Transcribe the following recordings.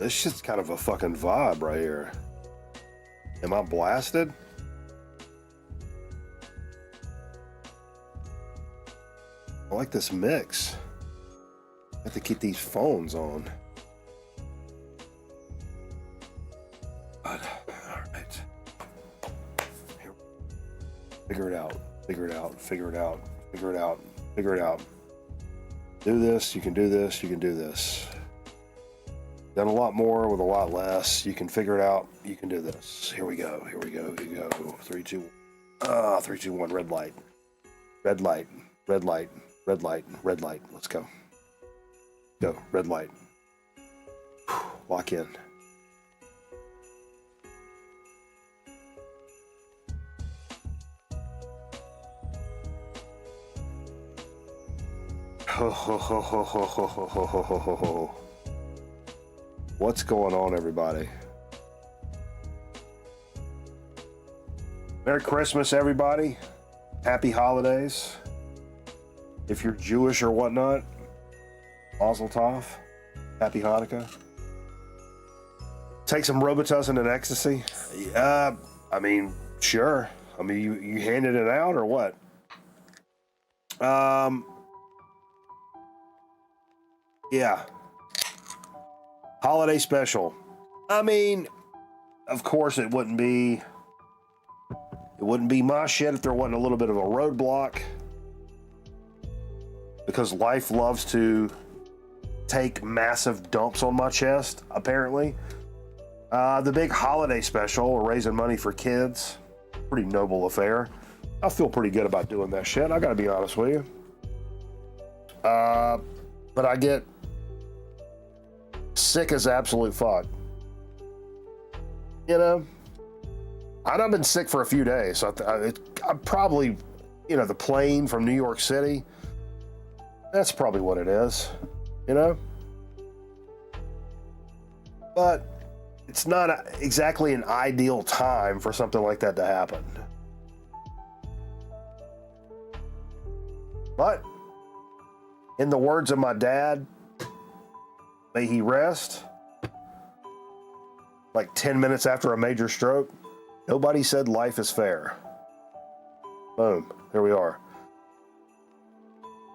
This shit's kind of a fucking vibe right here. Am I blasted? I like this mix. I have to keep these phones on. But, all right. Here. Figure it out. Figure it out. Figure it out. Figure it out. Figure it out. Do this. You can do this. You can do this. Done a lot more with a lot less. You can figure it out. You can do this. Here we go. Here we go. Here we go. 3, 2, 3, 2, 1. Red light. Red light. Red light. Red light. Red light. Let's go. Go. Red light. Lock in. Ho ho ho ho ho ho ho ho ho ho ho ho. What's going on, everybody? Merry Christmas, everybody. Happy holidays. If you're Jewish or whatnot, Mazel Tov. Happy Hanukkah. Take some Robitussin and ecstasy. I mean, sure. I mean, you handed it out or what? Yeah. Holiday special. I mean, of course it wouldn't be my shit if there wasn't a little bit of a roadblock, because life loves to take massive dumps on my chest, apparently. The big holiday special, raising money for kids, pretty noble affair. I feel pretty good about doing that shit, I gotta be honest with you. But I get sick as absolute fuck. You know, I've been sick for a few days, so I'm probably, you know, the plane from New York City. That's probably what it is, you know? But it's not exactly an ideal time for something like that to happen. But, in the words of my dad, may he rest, like 10 minutes after a major stroke, nobody said life is fair. Boom, here we are.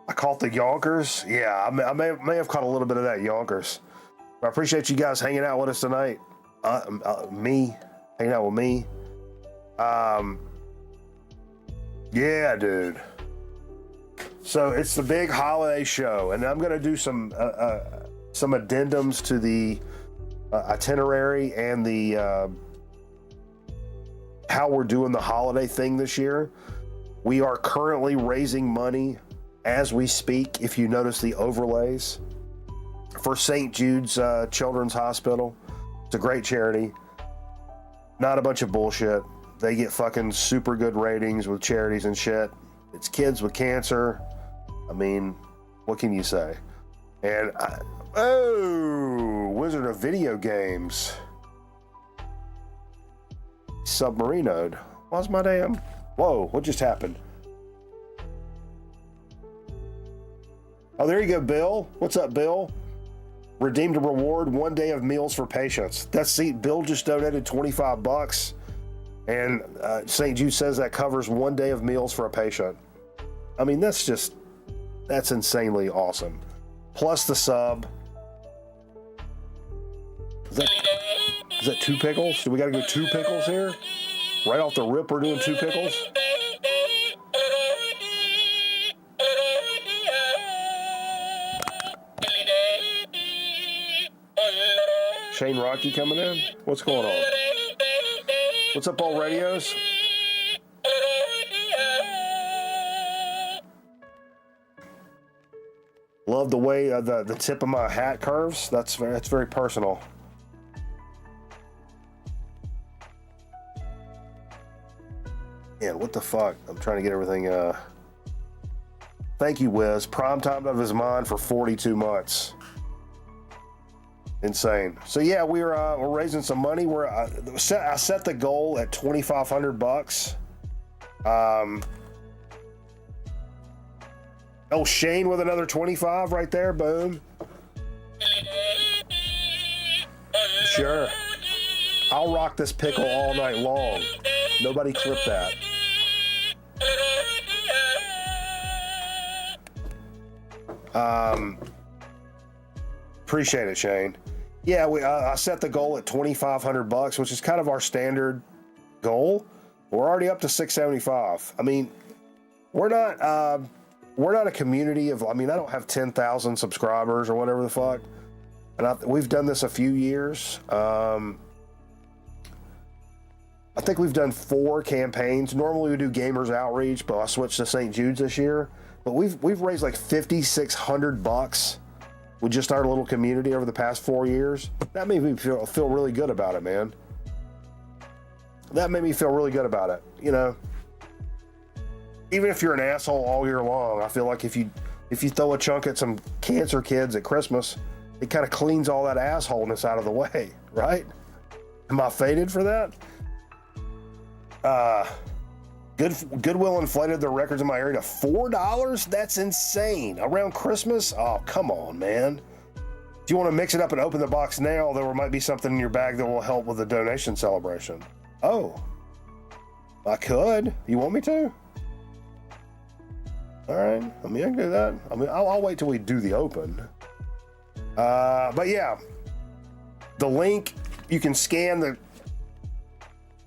I caught the yonkers. Yeah, I may have caught a little bit of that yonkers. I appreciate you guys hanging out with us tonight. Me, hanging out with me. Yeah, dude. So it's the big holiday show, and I'm gonna do some addendums to the itinerary and the how we're doing the holiday thing this year. We are currently raising money as we speak, if you notice the overlays, for St. Jude's Children's Hospital. It's a great charity. Not a bunch of bullshit. They get fucking super good ratings with charities and shit. It's kids with cancer. I mean, what can you say? And Wizard of Video Games. Submarinoed. What's my damn? Whoa, what just happened? Oh, there you go, Bill. What's up, Bill? Redeemed a reward, 1 day of meals for patients. Bill just donated $25, and St. Jude says that covers 1 day of meals for a patient. I mean, that's insanely awesome. Plus the sub. Is that 2 pickles? Do we gotta go 2 pickles here? Right off the rip, we're doing 2 pickles? Shane Rocky coming in? What's going on? What's up, all radios? Love the way the tip of my hat curves. That's very personal. Man, what the fuck? I'm trying to get everything. Thank you, Wiz. Prime time of his mind for 42 months. Insane. So yeah, we're raising some money. I set the goal at $2,500. Oh, Shane with another 25 right there. Boom. Sure. I'll rock this pickle all night long. Nobody clip that. Appreciate it, Shane. Yeah, I set the goal at $2,500, which is kind of our standard goal. We're already up to 675. I mean, we're not a community of. I mean, I don't have 10,000 subscribers or whatever the fuck, and we've done this a few years. I think we've done 4 campaigns. Normally we do Gamers Outreach, but I switched to St. Jude's this year. But we've raised like $5,600 with just our little community over the past 4 years. That made me feel really good about it, man. That made me feel really good about it. You know, even if you're an asshole all year long, I feel like if you throw a chunk at some cancer kids at Christmas, it kind of cleans all that assholeness out of the way, right? Am I faded for that? Goodwill inflated their records in my area to $4. That's insane. Around Christmas? Oh, come on, man. If you want to mix it up and open the box now, there might be something in your bag that will help with the donation celebration. Oh, I could. You want me to? All right. I mean, I can do that. I mean, I'll wait till we do the open. But yeah, the link, you can scan the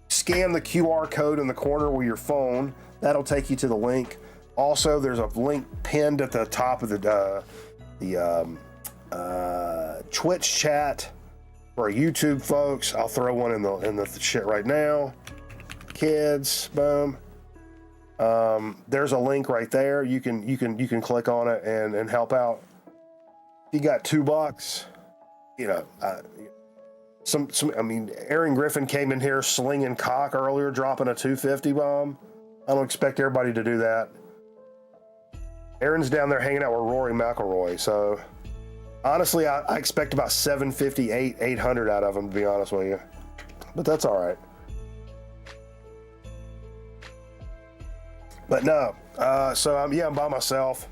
QR code in the corner with your phone. That'll take you to the link. Also, there's a link pinned at the top of the Twitch chat for our YouTube folks. I'll throw one in the shit right now. Kids, boom. There's a link right there. You can click on it and help out. If you got $2, you know. I mean, Aaron Griffin came in here slinging cock earlier, dropping a 250 bomb. I don't expect everybody to do that. Aaron's down there hanging out with Rory McIlroy, so honestly, I expect about 750, 800 out of him, to be honest with you. But that's all right. But no, so I'm by myself.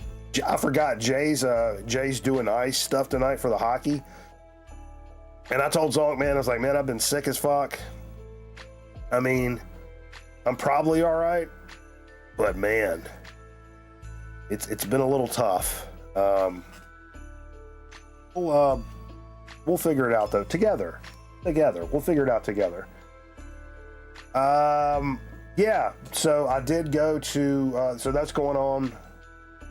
I forgot Jay's doing ice stuff tonight for the hockey. And I told Zonk, man, I was like, man, I've been sick as fuck. I mean, I'm probably all right, but man, it's been a little tough. We'll figure it out though. Together, we'll figure it out together. Yeah. So I did go to. So that's going on.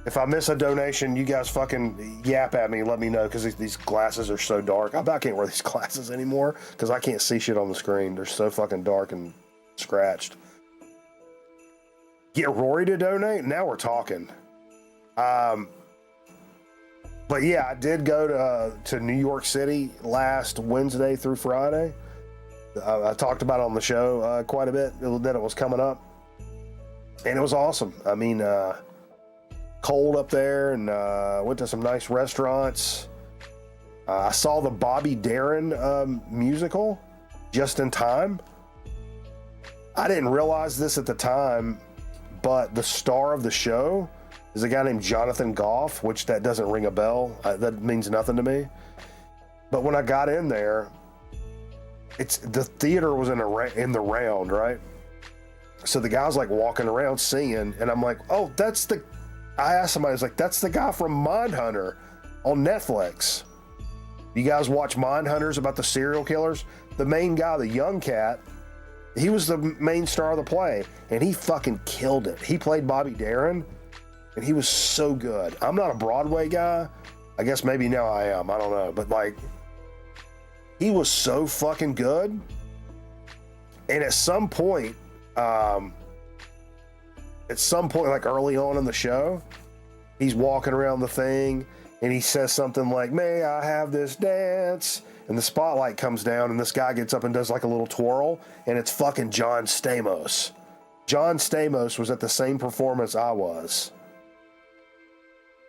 If I miss a donation, you guys fucking yap at me. Let me know, because these glasses are so dark. I can't wear these glasses anymore because I can't see shit on the screen. They're so fucking dark and scratched. Get Rory to donate? Now we're talking. But yeah, I did go to New York City last Wednesday through Friday. I talked about it on the show quite a bit that it was coming up. And it was awesome. I mean, cold up there, and went to some nice restaurants. I saw the Bobby Darin musical just in time. I didn't realize this at the time, but the star of the show is a guy named Jonathan Goff, which that doesn't ring a bell. That means nothing to me. But when I got in there, the theater was in the round, right? So the guy's like walking around singing, and I'm like, oh, I asked somebody, I was like, that's the guy from Mindhunter on Netflix. You guys watch Mindhunters about the serial killers? The main guy, the young cat, he was the main star of the play, and he fucking killed it. He played Bobby Darin, and he was so good. I'm not a Broadway guy. I guess maybe now I am. I don't know. But like, he was so fucking good. And at some point, like early on in the show, he's walking around the thing and he says something like, "May I have this dance?" And the spotlight comes down and this guy gets up and does like a little twirl, and it's fucking John Stamos. John Stamos was at the same performance I was.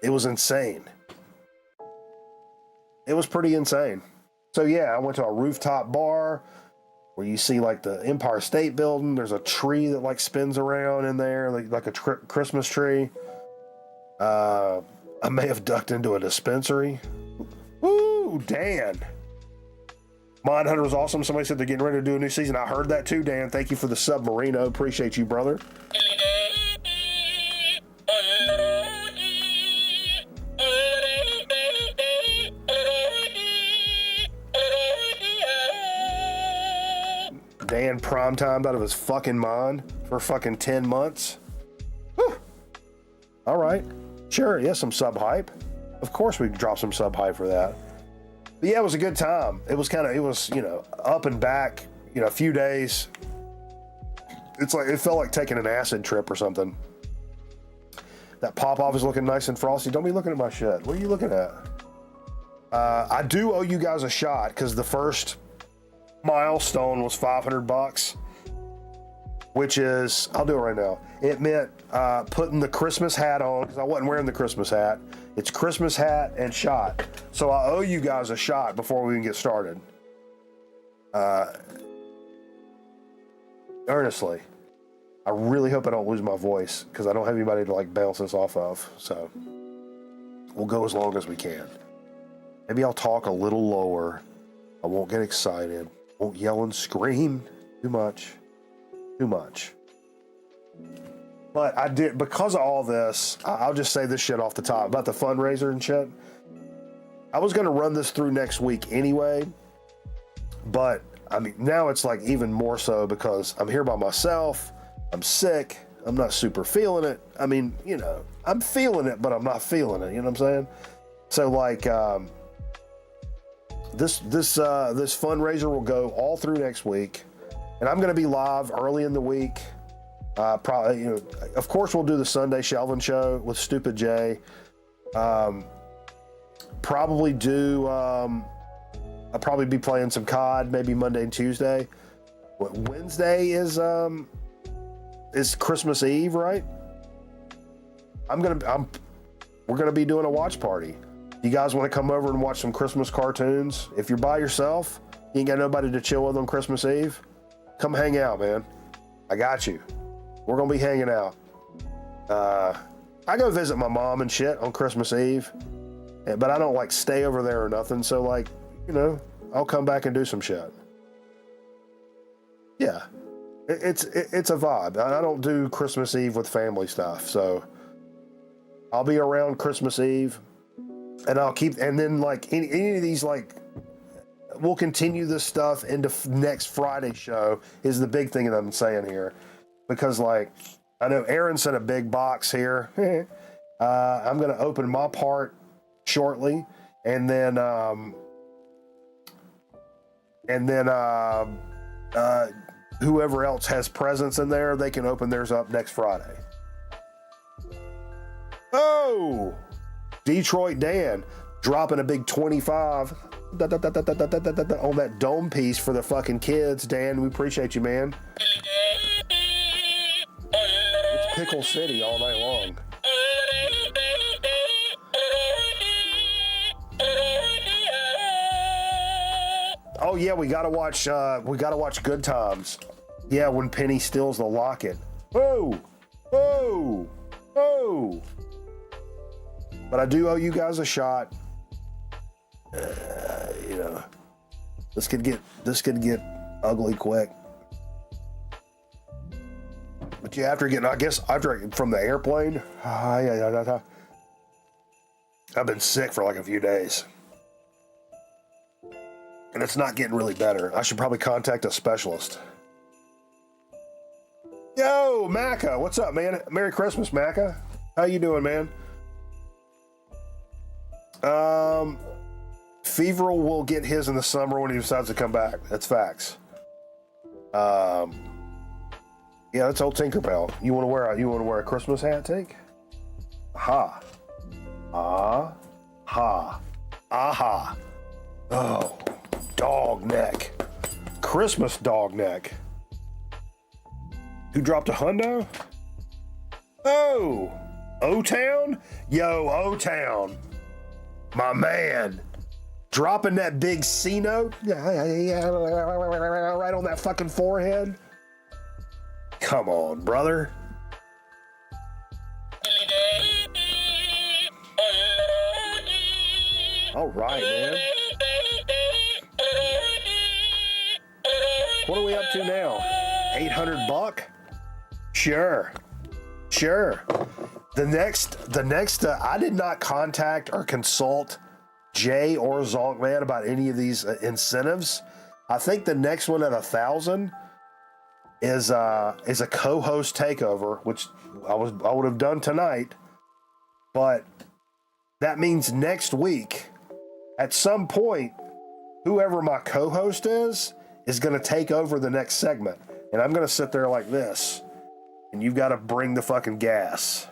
It was insane. It was pretty insane. So yeah, I went to a rooftop bar where you see like the Empire State Building. There's a tree that like spins around in there, like a Christmas tree. I may have ducked into a dispensary. Woo, Dan. Mindhunter was awesome. Somebody said they're getting ready to do a new season. I heard that too, Dan. Thank you for the Submarino. Appreciate you, brother. Dan prime-timed out of his fucking mind for fucking 10 months. Whew. All right. Sure, yeah, some sub-hype. Of course we can drop some sub-hype for that. But yeah, it was a good time. It was, you know, up and back, you know, a few days. It felt like taking an acid trip or something. That pop-off is looking nice and frosty. Don't be looking at my shit. What are you looking at? I do owe you guys a shot because the first milestone was $500, which is, I'll do it right now. It meant putting the Christmas hat on because I wasn't wearing the Christmas hat. It's Christmas hat and shot. So I owe you guys a shot before we even get started. Earnestly. I really hope I don't lose my voice because I don't have anybody to like bounce this off of. So we'll go as long as we can. Maybe I'll talk a little lower. I won't get excited. Won't yell and scream too much. But I did, because of all this, I'll just say this shit off the top about the fundraiser and shit. I was going to run this through next week anyway, but I mean, now it's like even more so because I'm here by myself. I'm sick. I'm not super feeling it. I mean, you know, I'm feeling it, but I'm not feeling it. You know what I'm saying? So like, this fundraiser will go all through next week, and I'm going to be live early in the week. Probably, you know, of course we'll do the Sunday Shelvin show with Stupid J. Probably do, I'll probably be playing some COD, maybe Monday and Tuesday. Wednesday is Christmas Eve, right? We're gonna be doing a watch party. You guys want to come over and watch some Christmas cartoons? If you're by yourself, you ain't got nobody to chill with on Christmas Eve, come hang out, man. I got you. We're gonna be hanging out. I go visit my mom and shit on Christmas Eve, but I don't like stay over there or nothing. So like, you know, I'll come back and do some shit. Yeah, it's a vibe. I don't do Christmas Eve with family stuff, so I'll be around Christmas Eve, and I'll keep. And then like any of these, like, we'll continue this stuff into next Friday's show is the big thing that I'm saying here. Because, like, I know Aaron sent a big box here. I'm going to open my part shortly. And then whoever else has presents in there, they can open theirs up next Friday. Oh! Detroit Dan dropping a big 25 on that dome piece for the fucking kids. Dan, we appreciate you, man. Pickle City all night long. Oh yeah, we gotta watch Good Times. Yeah, when Penny steals the locket. Oh! But I do owe you guys a shot. You know, this could get ugly quick. But yeah, after from the airplane, I've been sick for like a few days. And it's not getting really better. I should probably contact a specialist. Yo, Macca, what's up, man? Merry Christmas, Macca. How you doing, man? Fever will get his in the summer when he decides to come back. That's facts. Yeah, that's old Tinkerbell. You want to wear a Christmas hat, Tink? Aha. Aha. Oh, dog neck. Christmas dog neck. Who dropped a hundo? Oh, O-Town? Yo, O-Town. My man. Dropping that big C note. Right on that fucking forehead. Come on, brother. All right, man. What are we up to now? 800 buck? Sure. The next, I did not contact or consult Jay or Zonkman about any of these incentives. I think the next one at 1,000 is a co-host takeover, which I would have done tonight, but that means next week, at some point, whoever my co-host is going to take over the next segment, and I'm going to sit there like this, and you've got to bring the fucking gas.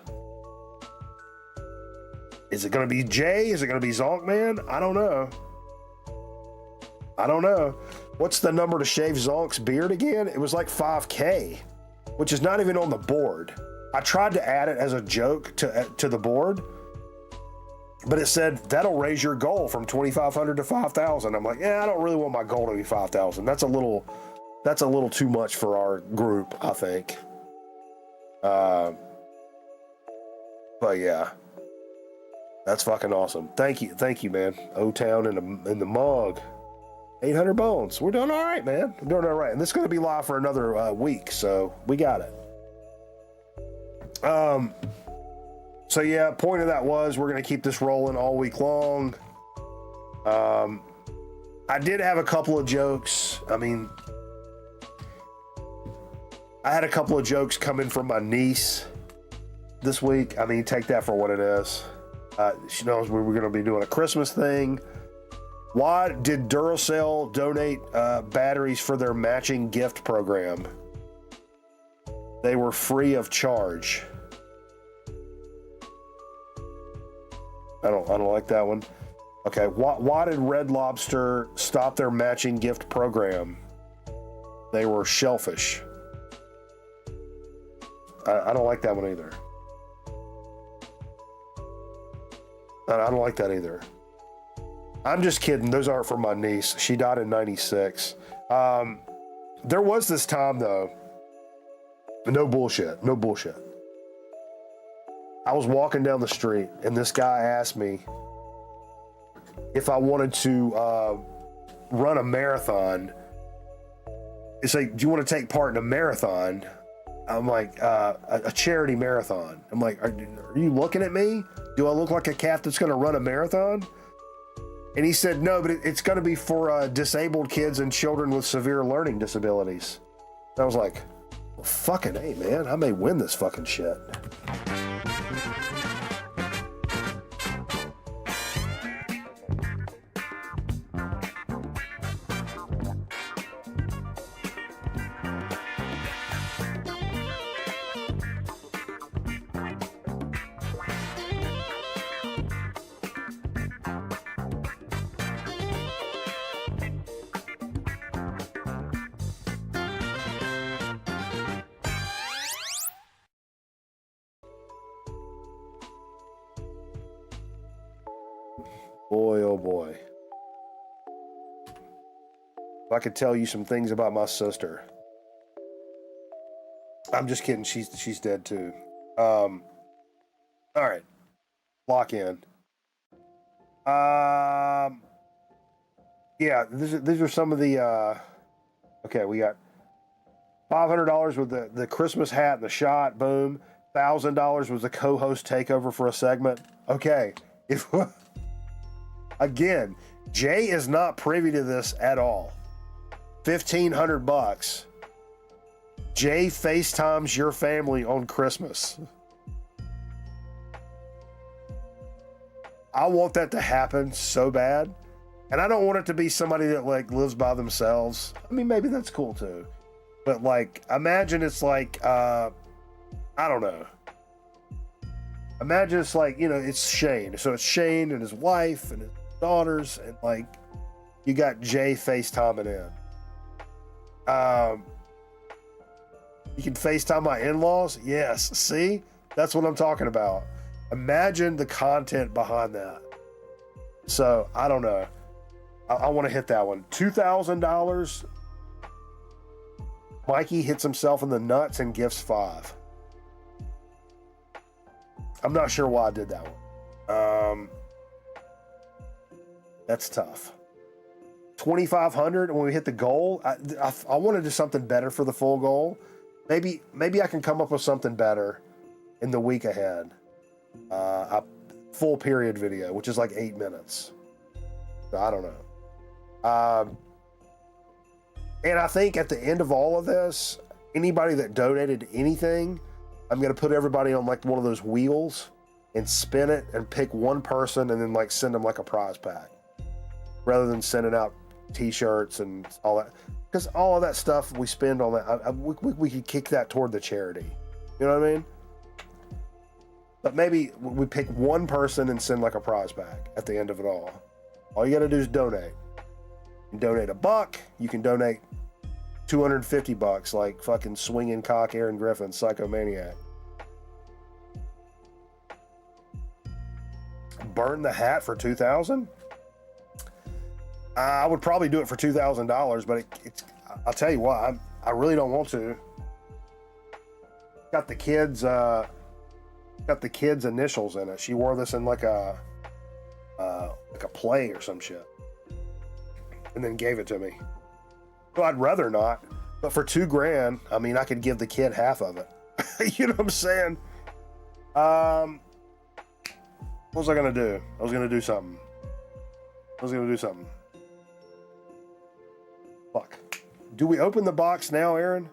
Is it going to be Jay? Is it going to be Zonkman? I don't know. What's the number to shave Zonk's beard again? It was like 5K, which is not even on the board. I tried to add it as a joke to the board, but it said that'll raise your goal from 2,500 to 5,000. I'm like, yeah, I don't really want my goal to be 5,000. That's a little too much for our group, I think. But yeah, that's fucking awesome. Thank you, man. O-Town in the mug. 800 bones. We're doing all right, man. We're doing all right. And this is going to be live for another week, so we got it. So yeah, point of that was we're going to keep this rolling all week long. I did have a couple of jokes. I mean, I had a couple of jokes coming from my niece this week. I mean, take that for what it is. She knows we were going to be doing a Christmas thing. Why did Duracell donate batteries for their matching gift program? They were free of charge. I don't like that one. Okay, why did Red Lobster stop their matching gift program? They were shellfish. I don't like that one either. I don't like that either. I'm just kidding. Those aren't for my niece. She died in 96. There was this time, though. No bullshit. I was walking down the street, and this guy asked me if I wanted to run a marathon. It's like, do you want to take part in a marathon? I'm like, a charity marathon. I'm like, are you looking at me? Do I look like a cat that's going to run a marathon? And he said, no, but it's going to be for disabled kids and children with severe learning disabilities. And I was like, well, fucking A, man, I may win this fucking shit. Boy, oh boy. If I could tell you some things about my sister. I'm just kidding. She's dead too. All right. Lock in. Yeah, these are some of the, okay, we got $500 with the Christmas hat and the shot, boom. $1,000 was the co-host takeover for a segment. Okay. Again, Jay is not privy to this at all. $1,500. Jay FaceTimes your family on Christmas. I want that to happen so bad. And I don't want it to be somebody that like lives by themselves. I mean, maybe that's cool too. But like, imagine it's like, I don't know. Imagine it's like, you know, it's Shane. So it's Shane and his wife and his daughters, and like, you got Jay FaceTiming in. You can FaceTime my in-laws? Yes. See? That's what I'm talking about. Imagine the content behind that. So, I don't know. I want to hit that one. $2,000. Mikey hits himself in the nuts and gifts 5. I'm not sure why I did that one. That's tough. 2,500 when we hit the goal. I want to do something better for the full goal. Maybe I can come up with something better in the week ahead. A full period video, which is like 8 minutes. So I don't know. And I think at the end of all of this, anybody that donated anything, I'm going to put everybody on like one of those wheels and spin it and pick one person and then like send them like a prize pack, rather than sending out t-shirts and all that, because all of that stuff we spend on that, we could kick that toward the charity. You know what I mean? But maybe we pick one person and send like a prize pack at the end of it all. All you got to do is donate. You can donate $1. You can donate $250, like fucking swinging cock Aaron Griffin, psychomaniac. Burn the hat for $2,000. I would probably do it for $2,000, but it's. I'll tell you what, I really don't want to. Got the kids' initials in it. She wore this in like a play or some shit, and then gave it to me. Well, I'd rather not, but for $2,000, I mean, I could give the kid half of it. You know what I'm saying? What was I gonna do? I was gonna do something. Fuck. Do we open the box now, Aaron?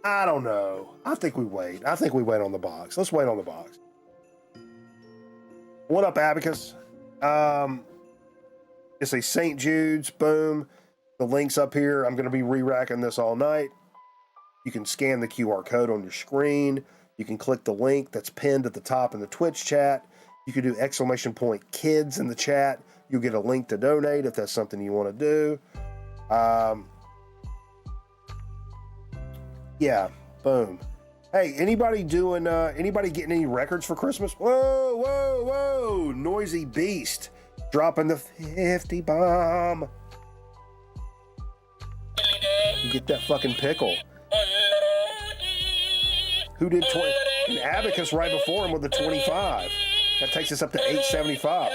I don't know. I think we wait. On the box. Let's wait on the box. What up, Abacus? It's a St. Jude's. Boom. The link's up here. I'm going to be re-racking this all night. You can scan the QR code on your screen. You can click the link that's pinned at the top in the Twitch chat. You can do !kids in the chat. You'll get a link to donate if that's something you want to do. Yeah, boom. Hey, anybody getting any records for Christmas? Whoa. Noisy Beast dropping the 50 bomb. You get that fucking pickle. Who did 20? And Abacus right before him with the 25. That takes us up to 875.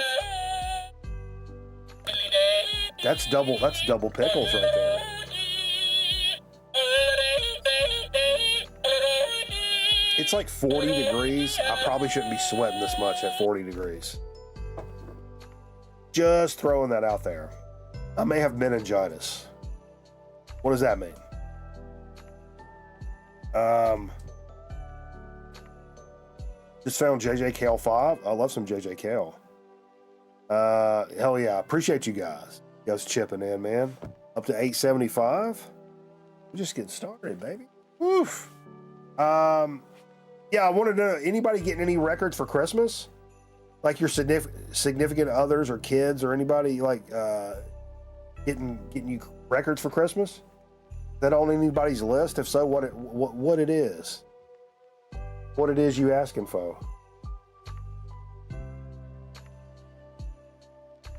That's double pickles right there. It's like 40 degrees. I probably shouldn't be sweating this much at 40 degrees. Just throwing that out there. I may have meningitis. What does that mean? Just found JJ Kale 5. I love some JJ Kale. Hell yeah. Appreciate you guys. You guys chipping in, man. Up to 875. We're just getting started, baby. Woof. Yeah, I wanted to know, anybody getting any records for Christmas? Like your significant others or kids or anybody like getting you records for Christmas? Is that on anybody's list? If so, what it is? What it is you asking for?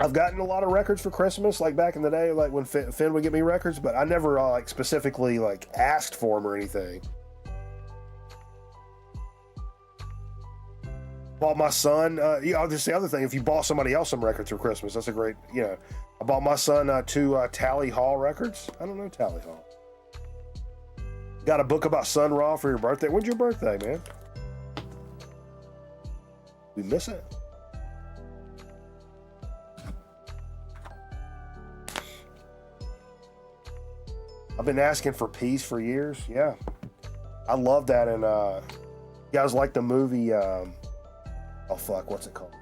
I've gotten a lot of records for Christmas, like back in the day, like when Finn would get me records, but I never like specifically like asked for them or anything. Bought my son, just the other thing, if you bought somebody else some records for Christmas, that's a great, I bought my son 2 Tally Hall records. I don't know Tally Hall. Got a book about Sun Ra for your birthday. When's your birthday, man? We miss it. I've been asking for peace for years. Yeah. I love that. And you guys like the movie, oh fuck, what's it called?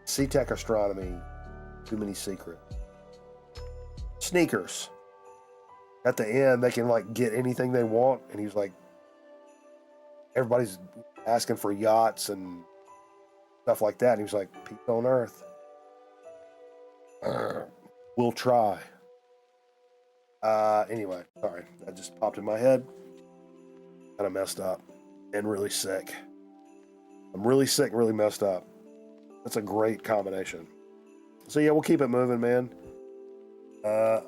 C-Tech Astronomy. Too Many Secrets. Sneakers. At the end, they can like get anything they want. And he's like, everybody's asking for yachts and stuff like that. And he was like, peace on earth. We'll try. Anyway, sorry. That just popped in my head. Kind of messed up and really sick. I'm really sick and really messed up. That's a great combination. So yeah, we'll keep it moving, man. I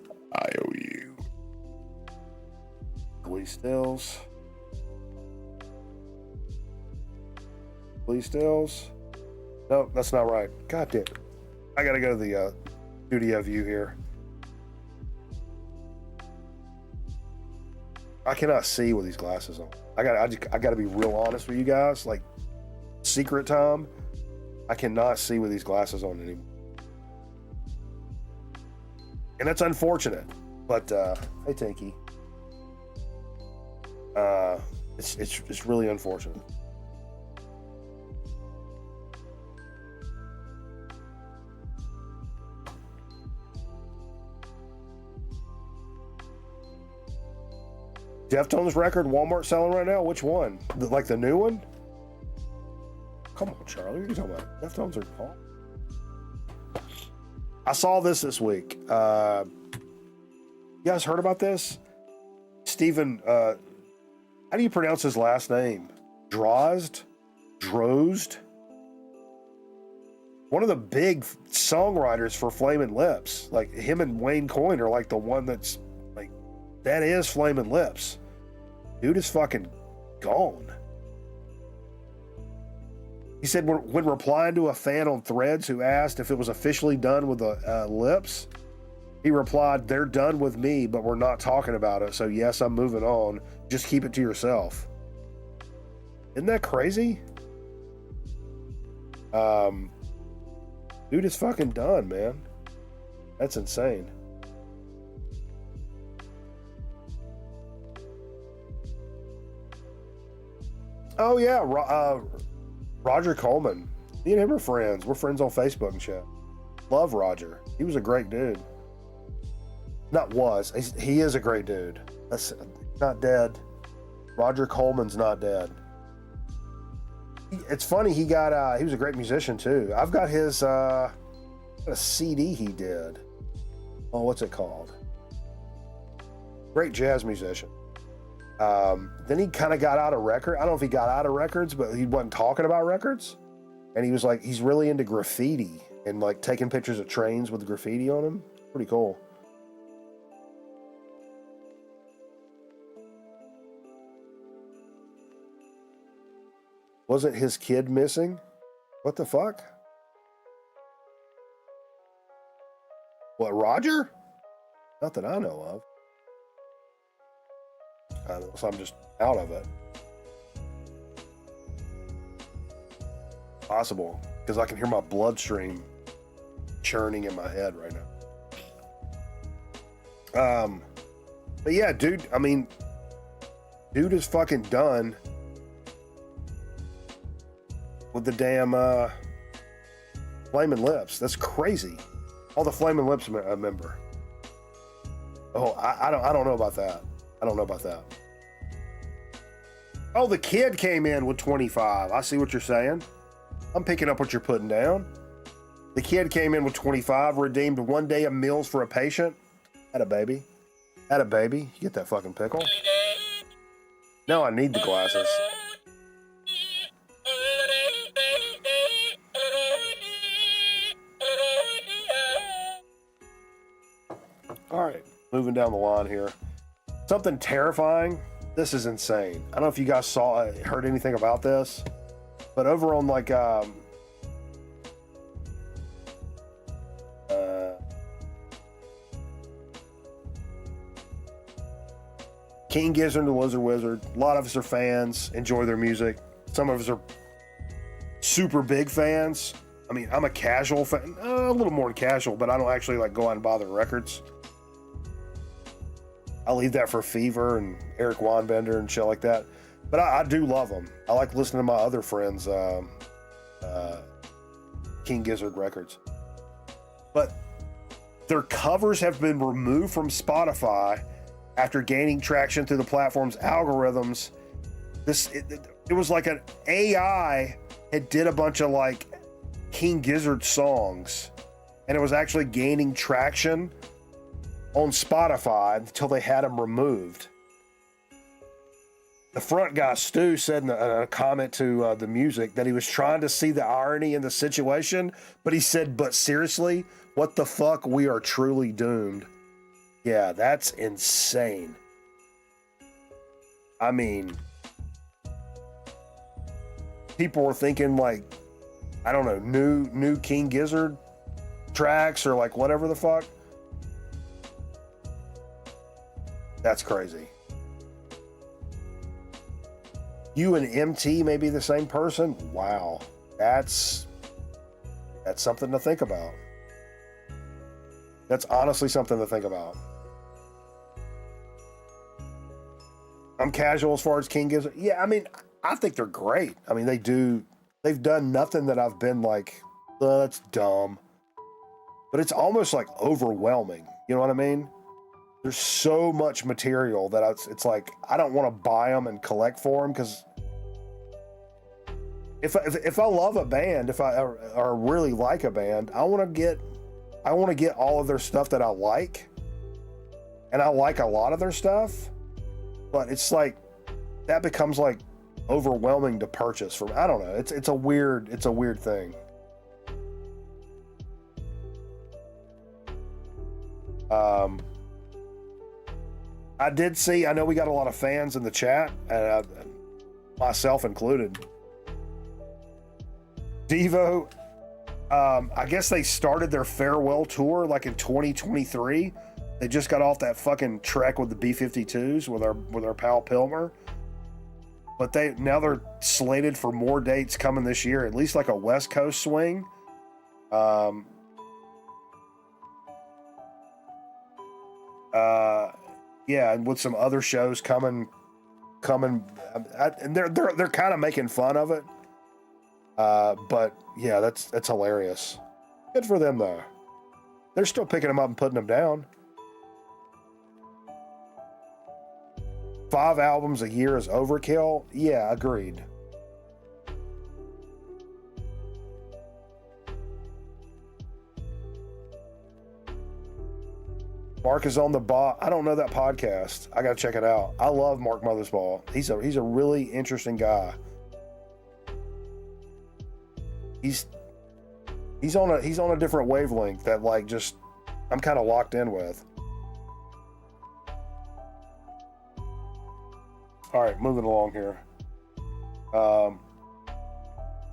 owe you. Please stills. Please stills. No, that's not right. God damn it. I gotta go to studio view here. I cannot see with these glasses on. I gotta be real honest with you guys. Like, secret time, I cannot see with these glasses on anymore. And that's unfortunate. But hey Tinky. It's really unfortunate. Deftones record Walmart selling right now? Which one? Like the new one? Come on, Charlie. What are you talking about? Deftones are Paul. I saw this week. You guys heard about this? Stephen, how do you pronounce his last name? Drozd? One of the big songwriters for Flamin' Lips. Like, him and Wayne Coyne are like the one that's like, that is Flamin' Lips. Dude is fucking gone. He said when replying to a fan on Threads who asked if it was officially done with the Lips, he replied, "They're done with me, but we're not talking about it. So yes, I'm moving on. Just keep it to yourself." Isn't that crazy? Dude is fucking done, man. That's insane. Oh yeah, Roger Coleman. Me and him are friends. We're friends on Facebook and shit. Love Roger. He was a great dude. He is a great dude. That's not dead. Roger Coleman's not dead. It's funny, he was a great musician too. I've got his a CD he did. Oh, what's it called? Great jazz musician. Then he kind of got out of record. I don't know if he got out of records, but he wasn't talking about records. And he was like, he's really into graffiti and like taking pictures of trains with graffiti on them. Pretty cool. Wasn't his kid missing? What the fuck? What, Roger? Not that I know of. So I'm just out of it. Possible, because I can hear my bloodstream churning in my head right now. But yeah, dude, I mean, dude is fucking done with the damn Flamin' Lips. That's crazy. All the Flamin' Lips member. Oh, I don't know about that. I don't know about that. Oh, the kid came in with 25. I see what you're saying. I'm picking up what you're putting down. The kid came in with 25, redeemed 1 day of meals for a patient. Had a baby. Had a baby. You get that fucking pickle. Now I need the glasses. All right, moving down the line here. Something terrifying. This is insane. I don't know if you guys heard anything about this, but over on like King Gizzard and the Lizard Wizard. A lot of us are fans, enjoy their music. Some of us are super big fans. I mean, I'm a casual fan, a little more than casual, but I don't actually like go out and buy their records. I leave that for Fever and Eric Weinbender and shit like that. But I do love them. I like listening to my other friends' King Gizzard records. But their covers have been removed from Spotify after gaining traction through the platform's algorithms. It was like an AI had did a bunch of like King Gizzard songs, and it was actually gaining traction on Spotify until they had them removed. The front guy, Stu, said in a comment to the music that he was trying to see the irony in the situation, but he said, "But seriously, what the fuck? We are truly doomed." Yeah, that's insane. I mean, people were thinking like, I don't know, new King Gizzard tracks or like whatever the fuck. That's crazy. You and MT may be the same person. Wow. That's something to think about. That's honestly something to think about. I'm casual as far as King gives. Yeah, I mean, I think they're great. I mean, they've done nothing that I've been like, that's dumb. But it's almost like overwhelming. You know what I mean? There's so much material that it's like, I don't want to buy them and collect for them, because if I love a band, if I or really like a band, I want to get all of their stuff that I like, and I like a lot of their stuff, but it's like that becomes like overwhelming to purchase from. I don't know. It's a weird thing. I did see. I know we got a lot of fans in the chat, myself included. Devo, I guess they started their farewell tour like in 2023. They just got off that fucking trek with the B-52s with our pal Pilmer. But now they're slated for more dates coming this year, at least like a West Coast swing. Yeah, and with some other shows coming, and they're kind of making fun of it. But yeah, that's hilarious. Good for them though. They're still picking them up and putting them down. 5 albums a year is overkill. Yeah, agreed. Mark is on the bot. I don't know that podcast. I gotta check it out. I love Mark Mothersbaugh. He's a really interesting guy. He's on a different wavelength that like just I'm kind of locked in with. All right, moving along here. Oh,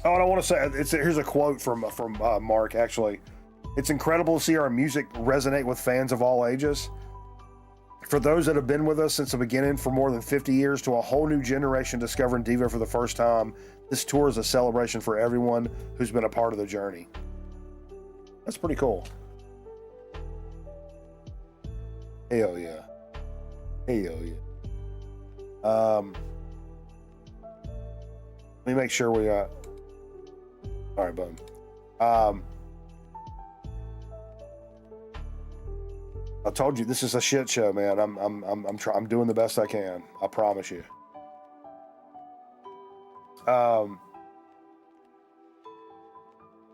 and I want to say here's a quote from Mark. Actually, it's incredible to see our music resonate with fans of all ages. For those that have been with us since the beginning for more than 50 years to a whole new generation discovering Devo for the first time, this tour is a celebration for everyone who's been a part of the journey. That's pretty cool. Hell yeah. Hell yeah. Let me make sure we got. All right, bud. I told you this is a shit show, man. I'm doing the best I can. I promise you.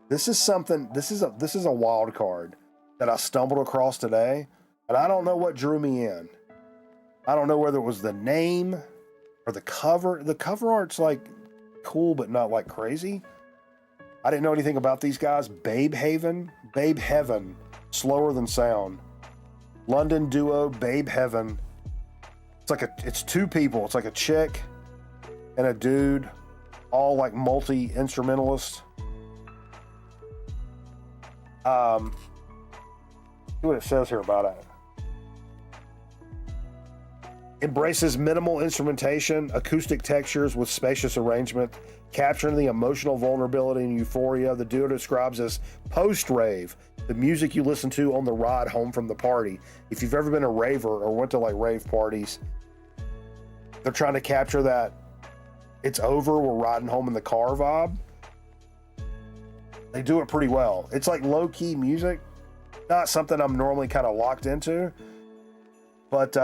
This is something. This is a wild card that I stumbled across today, and I don't know what drew me in. I don't know whether it was the name or the cover. The cover art's like cool, but not like crazy. I didn't know anything about these guys. Babe Heaven, Slower Than Sound. London duo Babe Heaven. It's 2 people. It's like a chick and a dude, all like multi-instrumentalists. See what it says here about it. Embraces minimal instrumentation, acoustic textures with spacious arrangement, capturing the emotional vulnerability and euphoria the duo describes as post-rave, the music you listen to on the ride home from the party. If you've ever been a raver or went to like rave parties, they're trying to capture that it's over, we're riding home in the car vibe. They do it pretty well. It's like low-key music, not something I'm normally kind of locked into, but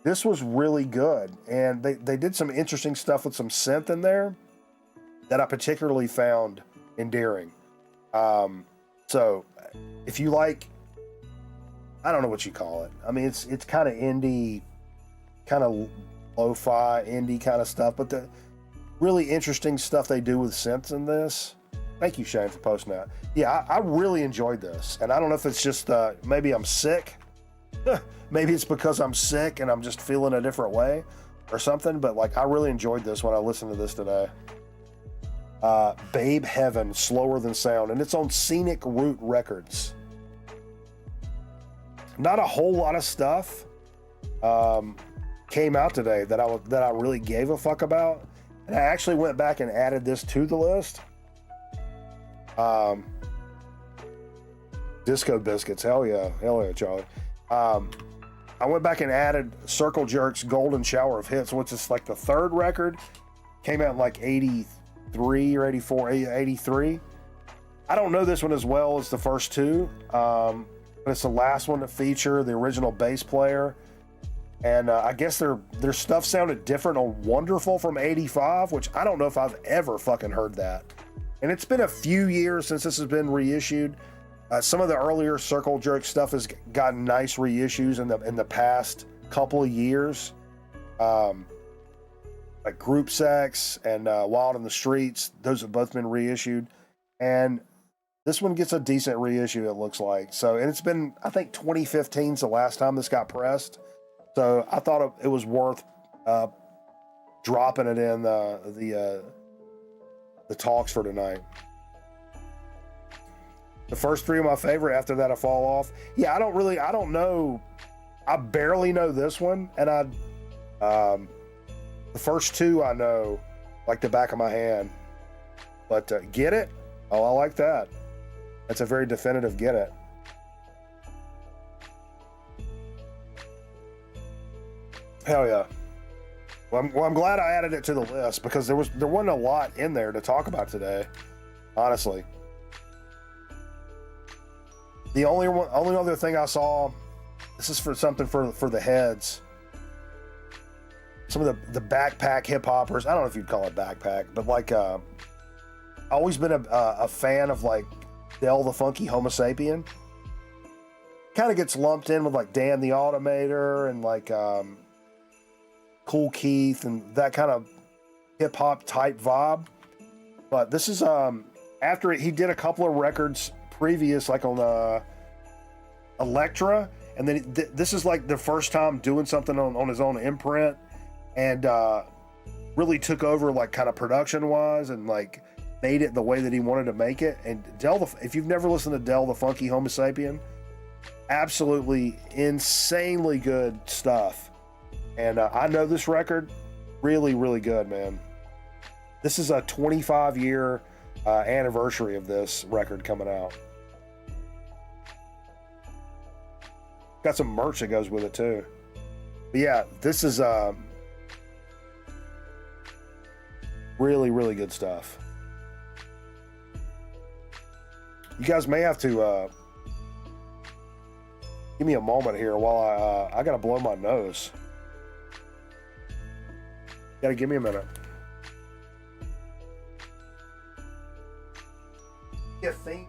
this was really good, and they did some interesting stuff with some synth in there that I particularly found endearing. So if you like, I don't know what you call it. I mean, it's kind of indie, kind of lo-fi indie kind of stuff, but the really interesting stuff they do with synths in this. Thank you, Shane, for posting that. Yeah, I really enjoyed this, and I don't know if it's just maybe I'm sick. Maybe it's because I'm sick and I'm just feeling a different way or something, but like I really enjoyed this when I listened to this today. Babe Heaven, Slower Than Sound, and it's on Scenic Route Records. Not a whole lot of stuff came out today that I really gave a fuck about, and I actually went back and added this to the list. Disco Biscuits, hell yeah, Charlie. I went back and added Circle Jerk's Golden Shower of Hits, which is like the third record. Came out in like 83 or 84, 83. I don't know this one as well as the first two, but it's the last one to feature the original bass player. And I guess their stuff sounded different on Wonderful from 85, which I don't know if I've ever fucking heard that. And it's been a few years since this has been reissued. Some of the earlier Circle Jerk stuff has gotten nice reissues in the past couple of years. Like Group Sex and Wild in the Streets, those have both been reissued. And this one gets a decent reissue, it looks like. So, and it's been, I think 2015 is the last time this got pressed. So I thought it was worth dropping it in the talks for tonight. The first three are my favorite. After that, I fall off. Yeah, I don't know. I barely know this one. And the first two I know like the back of my hand. But Get It? Oh, I like that. That's a very definitive Get It. Hell yeah. Well, I'm glad I added it to the list because there wasn't a lot in there to talk about today, honestly. The only other thing I saw, this is for something for the heads. Some of the backpack hip hoppers. I don't know if you'd call it backpack, but like I've always been a fan of like Del the Funky Homo Sapien. Kind of gets lumped in with like Dan the Automator and like Cool Keith and that kind of hip hop type vibe. But this is after he did a couple of records previous, like on Elektra, and then this is like the first time doing something on his own imprint, and really took over like kind of production wise and like made it the way that he wanted to make it. And if you've never listened to Del the Funky Homo Sapien, absolutely insanely good stuff. And I know this record really, really good, man. This is a 25-year anniversary of this record coming out. Got some merch that goes with it too. But yeah, this is really, really good stuff. You guys may have to give me a moment here while I gotta blow my nose. Gotta give me a minute. You think?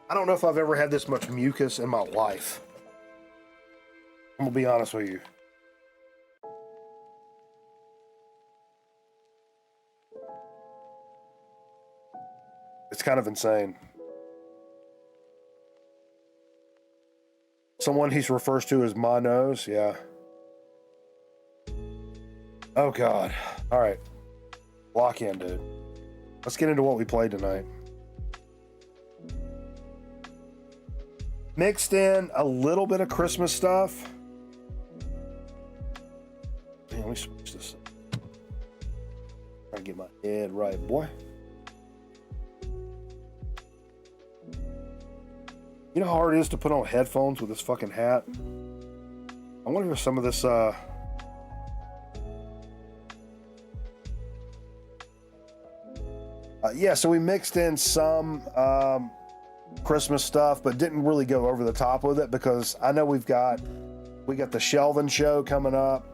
I don't know if I've ever had this much mucus in my life. I'm gonna be honest with you. It's kind of insane. Someone he refers to as my nose, yeah. Oh God. All right. Lock in, dude. Let's get into what we played tonight. Mixed in a little bit of Christmas stuff. Man, let me switch this up. Try to get my head right, boy. You know how hard it is to put on headphones with this fucking hat? I wonder if some of this yeah, so we mixed in some Christmas stuff, but didn't really go over the top with it because I know we got the Shelvin show coming up.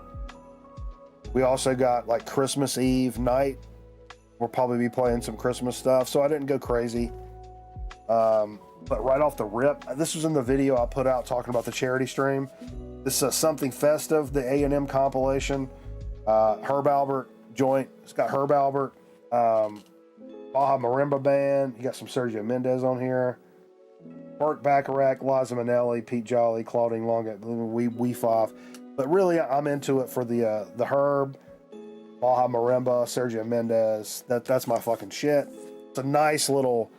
We also got like Christmas Eve night. We'll probably be playing some Christmas stuff, so I didn't go crazy. But right off the rip, this was in the video I put out talking about the charity stream. This is Something Festive, the A&M compilation. Herb Albert joint. It's got Herb Albert, Baja Marimba Band. You got some Sergio Mendes on here. Burt Bacharach, Liza Minnelli, Pete Jolly, Claudine Longa, Weef Off. But really, I'm into it for the Herb, Baja Marimba, Sergio Mendes. That's my fucking shit. It's a nice little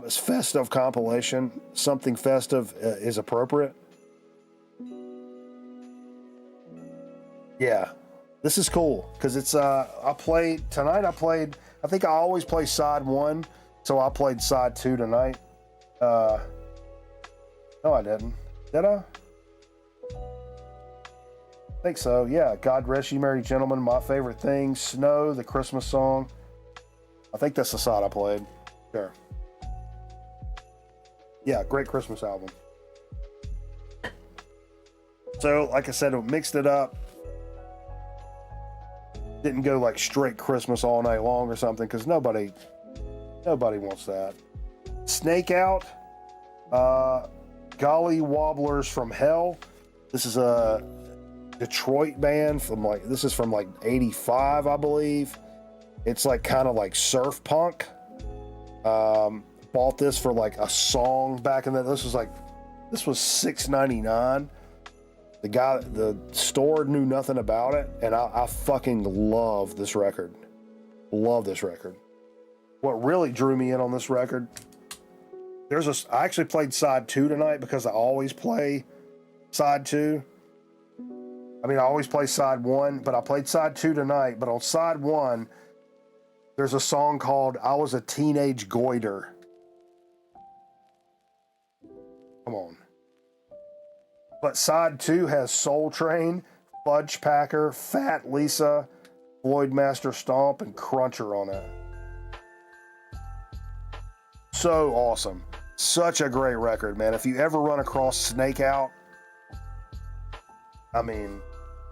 festive compilation. Something Festive is appropriate. Yeah, this is cool because it's I think I always play side 1, so I played side 2 tonight. No, I didn't. Did I? I think so. Yeah. God Rest You Merry Gentlemen, My Favorite Thing, Snow, the Christmas song. I think that's the side I played. Sure. Yeah, great Christmas album. So, like I said, I mixed it up. Didn't go like straight Christmas all night long or something, because nobody wants that. Snake Out, Golly Wobblers from Hell. This is a Detroit band from like 85, I believe. It's like kind of like surf punk. Bought this for like a song back in this was $6.99. The store knew nothing about it, and I fucking love this record. Love this record. What really drew me in on this record, I actually played side 2 tonight because I always play side 2. I mean, I always play side 1, but I played side 2 tonight. But on side 1, there's a song called I Was a Teenage Goiter. Come on. But side 2 has Soul Train, Fudge Packer, Fat Lisa, Floyd Master Stomp, and Cruncher on it. So awesome. Such a great record, man. If you ever run across Snake Out, I mean,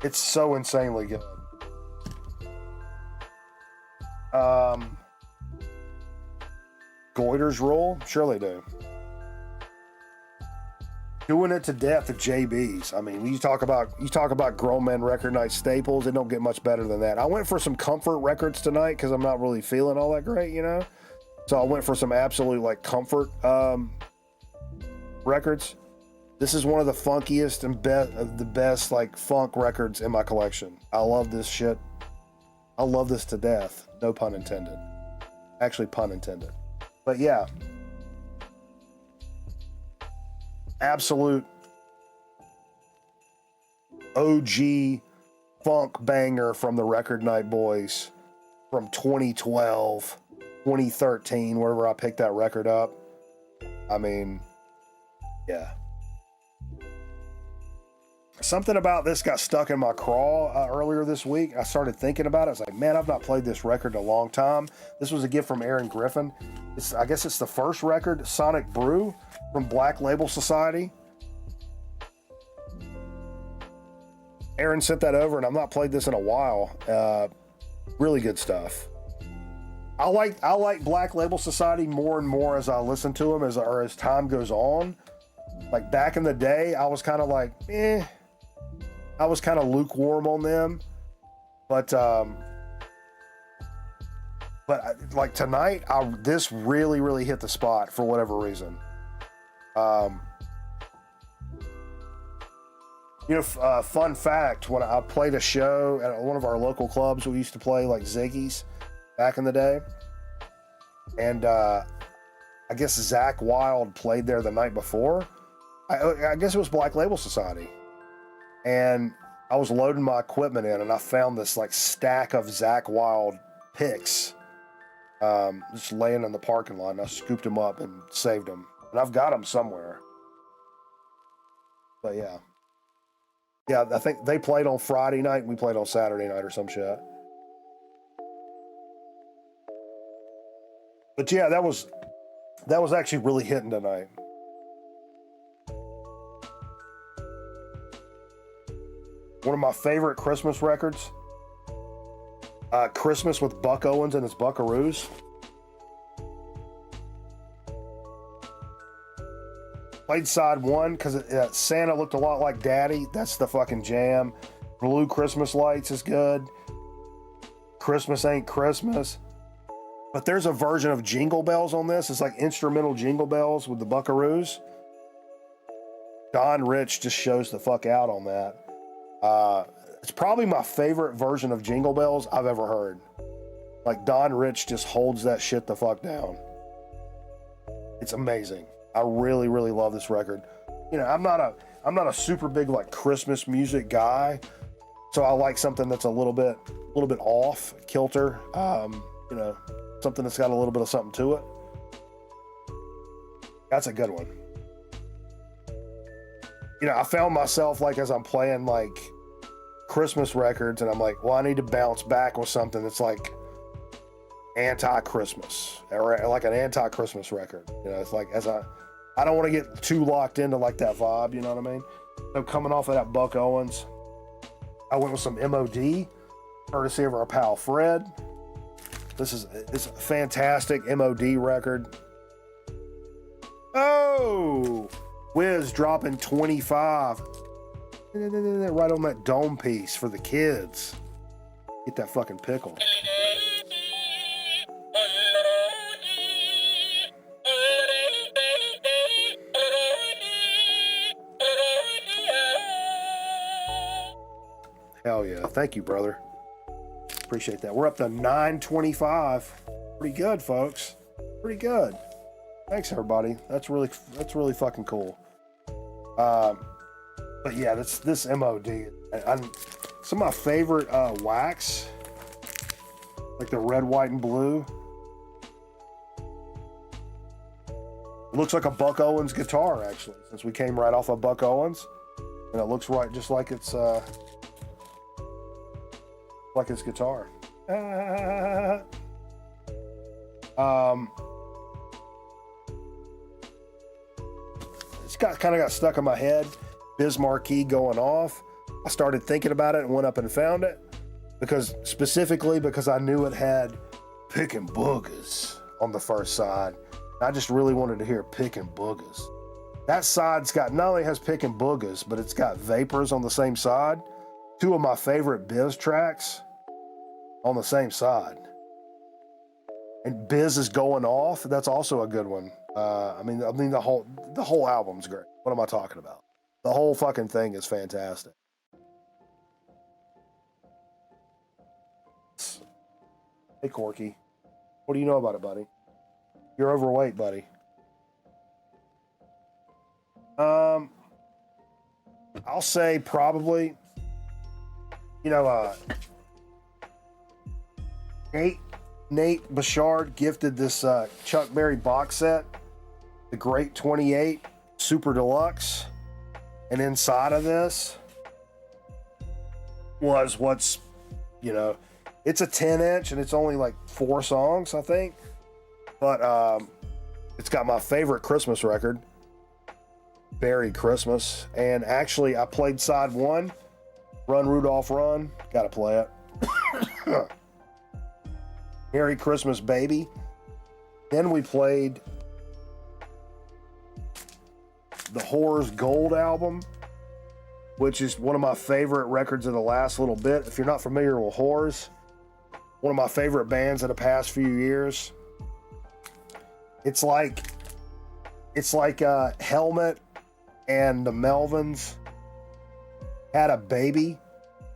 it's so insanely good. Goiters rule? Sure they do. Doing It to Death at JB's. I mean, you talk about grown men record night staples. It don't get much better than that. I went for some comfort records tonight because I'm not really feeling all that great, you know. So I went for some absolute like comfort records. This is one of the funkiest and the best like funk records in my collection. I love this shit. I love this to death. No pun intended. Actually, pun intended. But yeah. Absolute OG funk banger from the Record Night Boys from 2012, 2013, wherever I picked that record up. I mean, yeah. Something about this got stuck in my craw earlier this week. I started thinking about it. I was like, man, I've not played this record in a long time. This was a gift from Aaron Griffin. I guess it's the first record, Sonic Brew, from Black Label Society. Aaron sent that over, and I've not played this in a while. Really good stuff. I like Black Label Society more and more as I listen to them as time goes on. Like back in the day, I was kind of like, I was kind of lukewarm on them, but like tonight, this really hit the spot for whatever reason. Fun fact, when I played a show at one of our local clubs, we used to play like Ziggy's back in the day. And I guess Zach Wilde played there the night before. I guess it was Black Label Society. And I was loading my equipment in, and I found this like stack of Zach Wilde picks just laying in the parking lot, and I scooped them up and saved them. And I've got them somewhere. But yeah. Yeah, I think they played on Friday night, and we played on Saturday night or some shit. But yeah, that was actually really hitting tonight. One of my favorite Christmas records, Christmas with Buck Owens and his Buckaroos. Played side one because Santa looked a lot like Daddy. That's the fucking jam. Blue Christmas Lights is good. Christmas Ain't Christmas. But there's a version of Jingle Bells on this. It's like instrumental Jingle Bells with the Buckaroos. Don Rich just shows the fuck out on that. It's probably my favorite version of Jingle Bells I've ever heard. Like Don Rich just holds that shit the fuck down. It's amazing. I really, really love this record. You know, I'm not a super big like Christmas music guy, so I like something that's a little bit off kilter. You know, something that's got a little bit of something to it. That's a good one. You know, I found myself like as I'm playing like Christmas records, and I'm like, well, I need to bounce back with something that's like anti-Christmas or like an anti-Christmas record. You know, it's like I don't want to get too locked into like that vibe, you know what I mean? So coming off of that Buck Owens, I went with some MOD, courtesy of our pal Fred. This is a fantastic MOD record. Oh, Wiz dropping 25 right on that dome piece for the kids. Get that fucking pickle. Hell yeah. Thank you, brother. Appreciate that. We're up to 925. Pretty good, folks. Pretty good. Thanks, everybody. That's really fucking cool. But yeah, this MOD. Some of my favorite wax, like the red, white, and blue. It looks like a Buck Owens guitar, actually, since we came right off of Buck Owens. And it looks right just like it's his guitar. It's kind of got stuck in my head. Biz Marquee going off. I started thinking about it and went up and found it because I knew it had Pickin' Boogers on the first side. I just really wanted to hear Pickin' Boogers. That side's got, not only has Pickin' Boogers, but it's got Vapors on the same side. Two of my favorite Biz tracks on the same side. And Biz is going off. That's also a good one. I mean the whole album's great. What am I talking about? The whole fucking thing is fantastic. Hey Corky, what do you know about it, buddy? You're overweight, buddy. I'll say probably, you know, Nate Bouchard gifted this Chuck Berry box set, the Great 28 Super Deluxe, and inside of this was what's, you know, it's a 10-inch and it's only like 4 songs, I think, but it's got my favorite Christmas record, Berry Christmas, and actually I played side 1, Run Rudolph Run, gotta play it. Merry Christmas Baby. Then we played the Horrors Gold album, which is one of my favorite records of the last little bit. If you're not familiar with Horrors, one of my favorite bands of the past few years. It's like Helmet and the Melvins had a baby,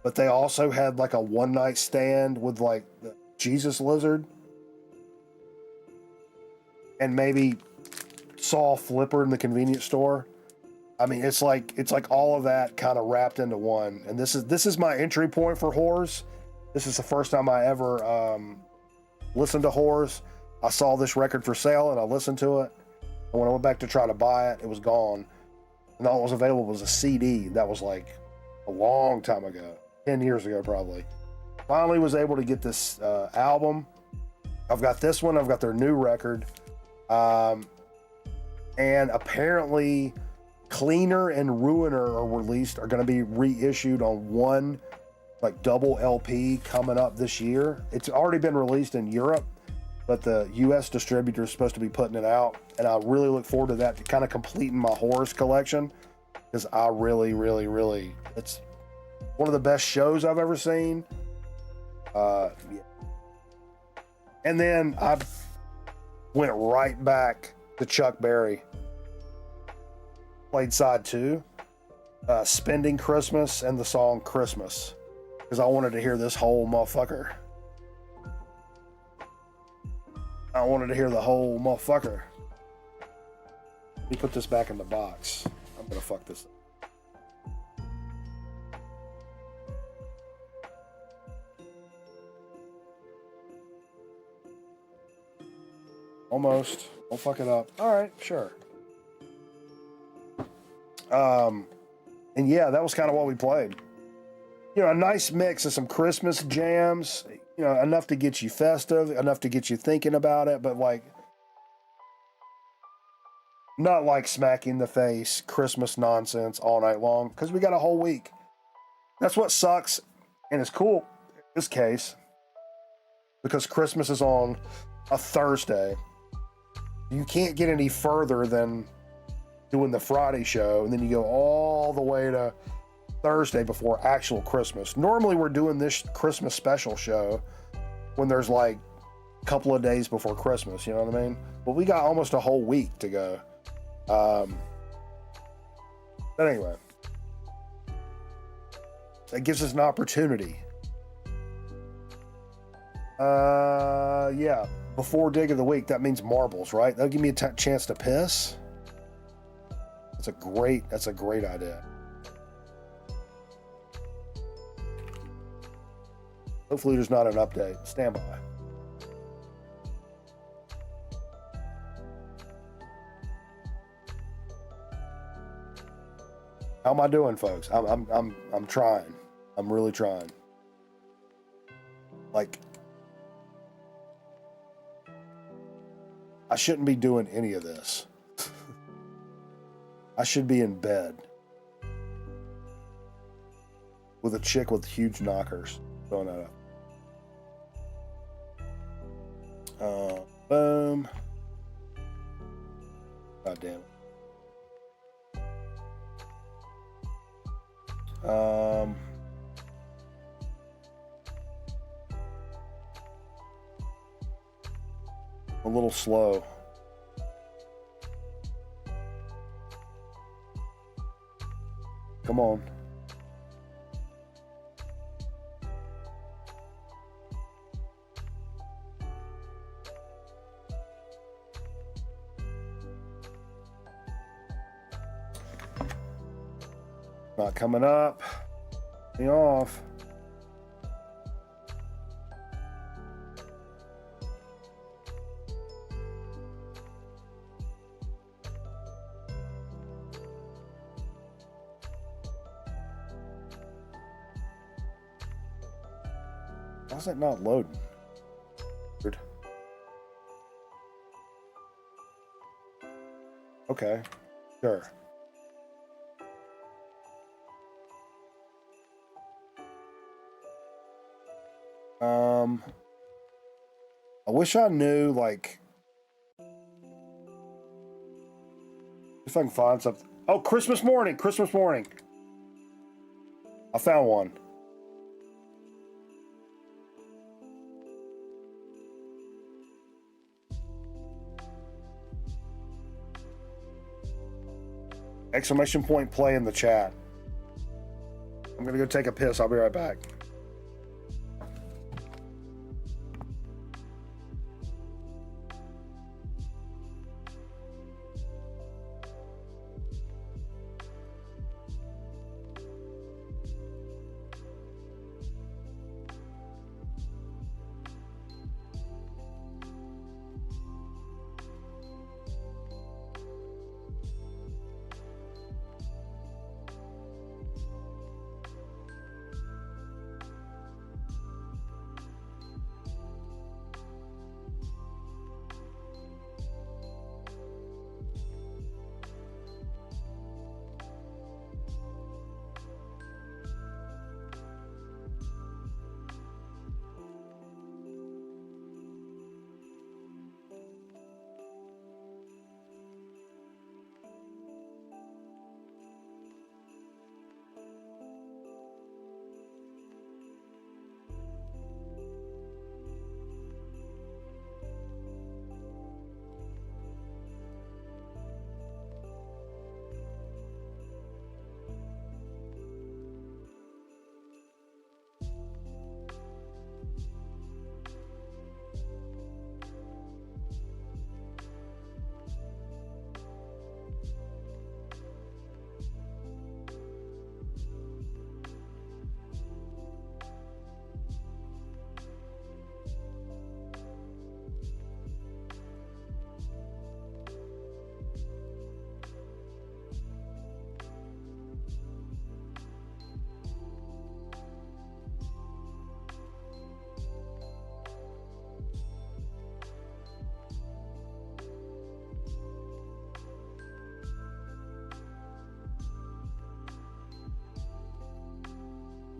but they also had like a one-night stand with like the Jesus Lizard, and maybe saw Flipper in the convenience store. I mean, it's like all of that kind of wrapped into one. And this is my entry point for Horrors. This is the first time I ever listened to Horrors. I saw this record for sale and I listened to it. And when I went back to try to buy it, it was gone. And all that was available was a CD. That was like a long time ago, 10 years ago probably. Finally was able to get this album. I've got this one. I've got their new record. And apparently Cleaner and Ruiner are going to be reissued on one like double LP coming up this year. It's already been released in Europe, but the U.S. distributor is supposed to be putting it out, and I really look forward to that, to kind of completing my horrors collection, because I really, really, really, it's one of the best shows I've ever seen. Yeah. And then I went right back to Chuck Berry. Played side 2, Spending Christmas, and the song Christmas, because I wanted to hear this whole motherfucker. I wanted to hear the whole motherfucker. Let me put this back in the box. I'm gonna fuck this up. Almost. Don't fuck it up. All right, sure. And yeah, that was kind of what we played. You know, a nice mix of some Christmas jams, you know, enough to get you festive, enough to get you thinking about it, but like, not like smacking the face Christmas nonsense all night long, because we got a whole week. That's what sucks, and it's cool in this case, because Christmas is on a Thursday. You can't get any further than doing the Friday show, and then you go all the way to Thursday before actual Christmas. Normally we're doing this Christmas special show when there's like a couple of days before Christmas, you know what I mean? But we got almost a whole week to go. But anyway, that gives us an opportunity. Yeah, before dig of the week, that means marbles, right? That'll give me a chance to piss. That's a great idea. Hopefully there's not an update. Stand by. How am I doing, folks? I'm trying. I'm really trying. Like, I shouldn't be doing any of this. I should be in bed with a chick with huge knockers. Throwing that up. Boom. God damn it. A little slow. Come on. Not coming up. Me off. Why is it not loading? Weird. Okay, sure. I wish I knew, like, if I can find something. Oh, Christmas morning. I found one. Exclamation point play in the chat. I'm gonna go take a piss. I'll be right back.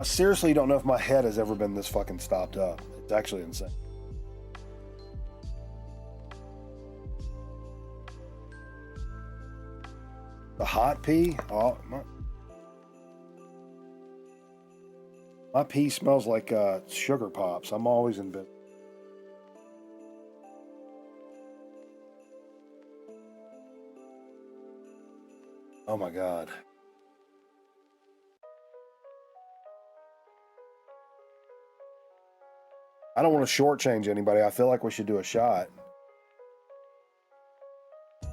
I seriously don't know if my head has ever been this fucking stopped up. It's actually insane. The hot pee? Oh, my pee smells like sugar pops. I'm always in bed. Oh my God. I don't want to shortchange anybody. I feel like we should do a shot. I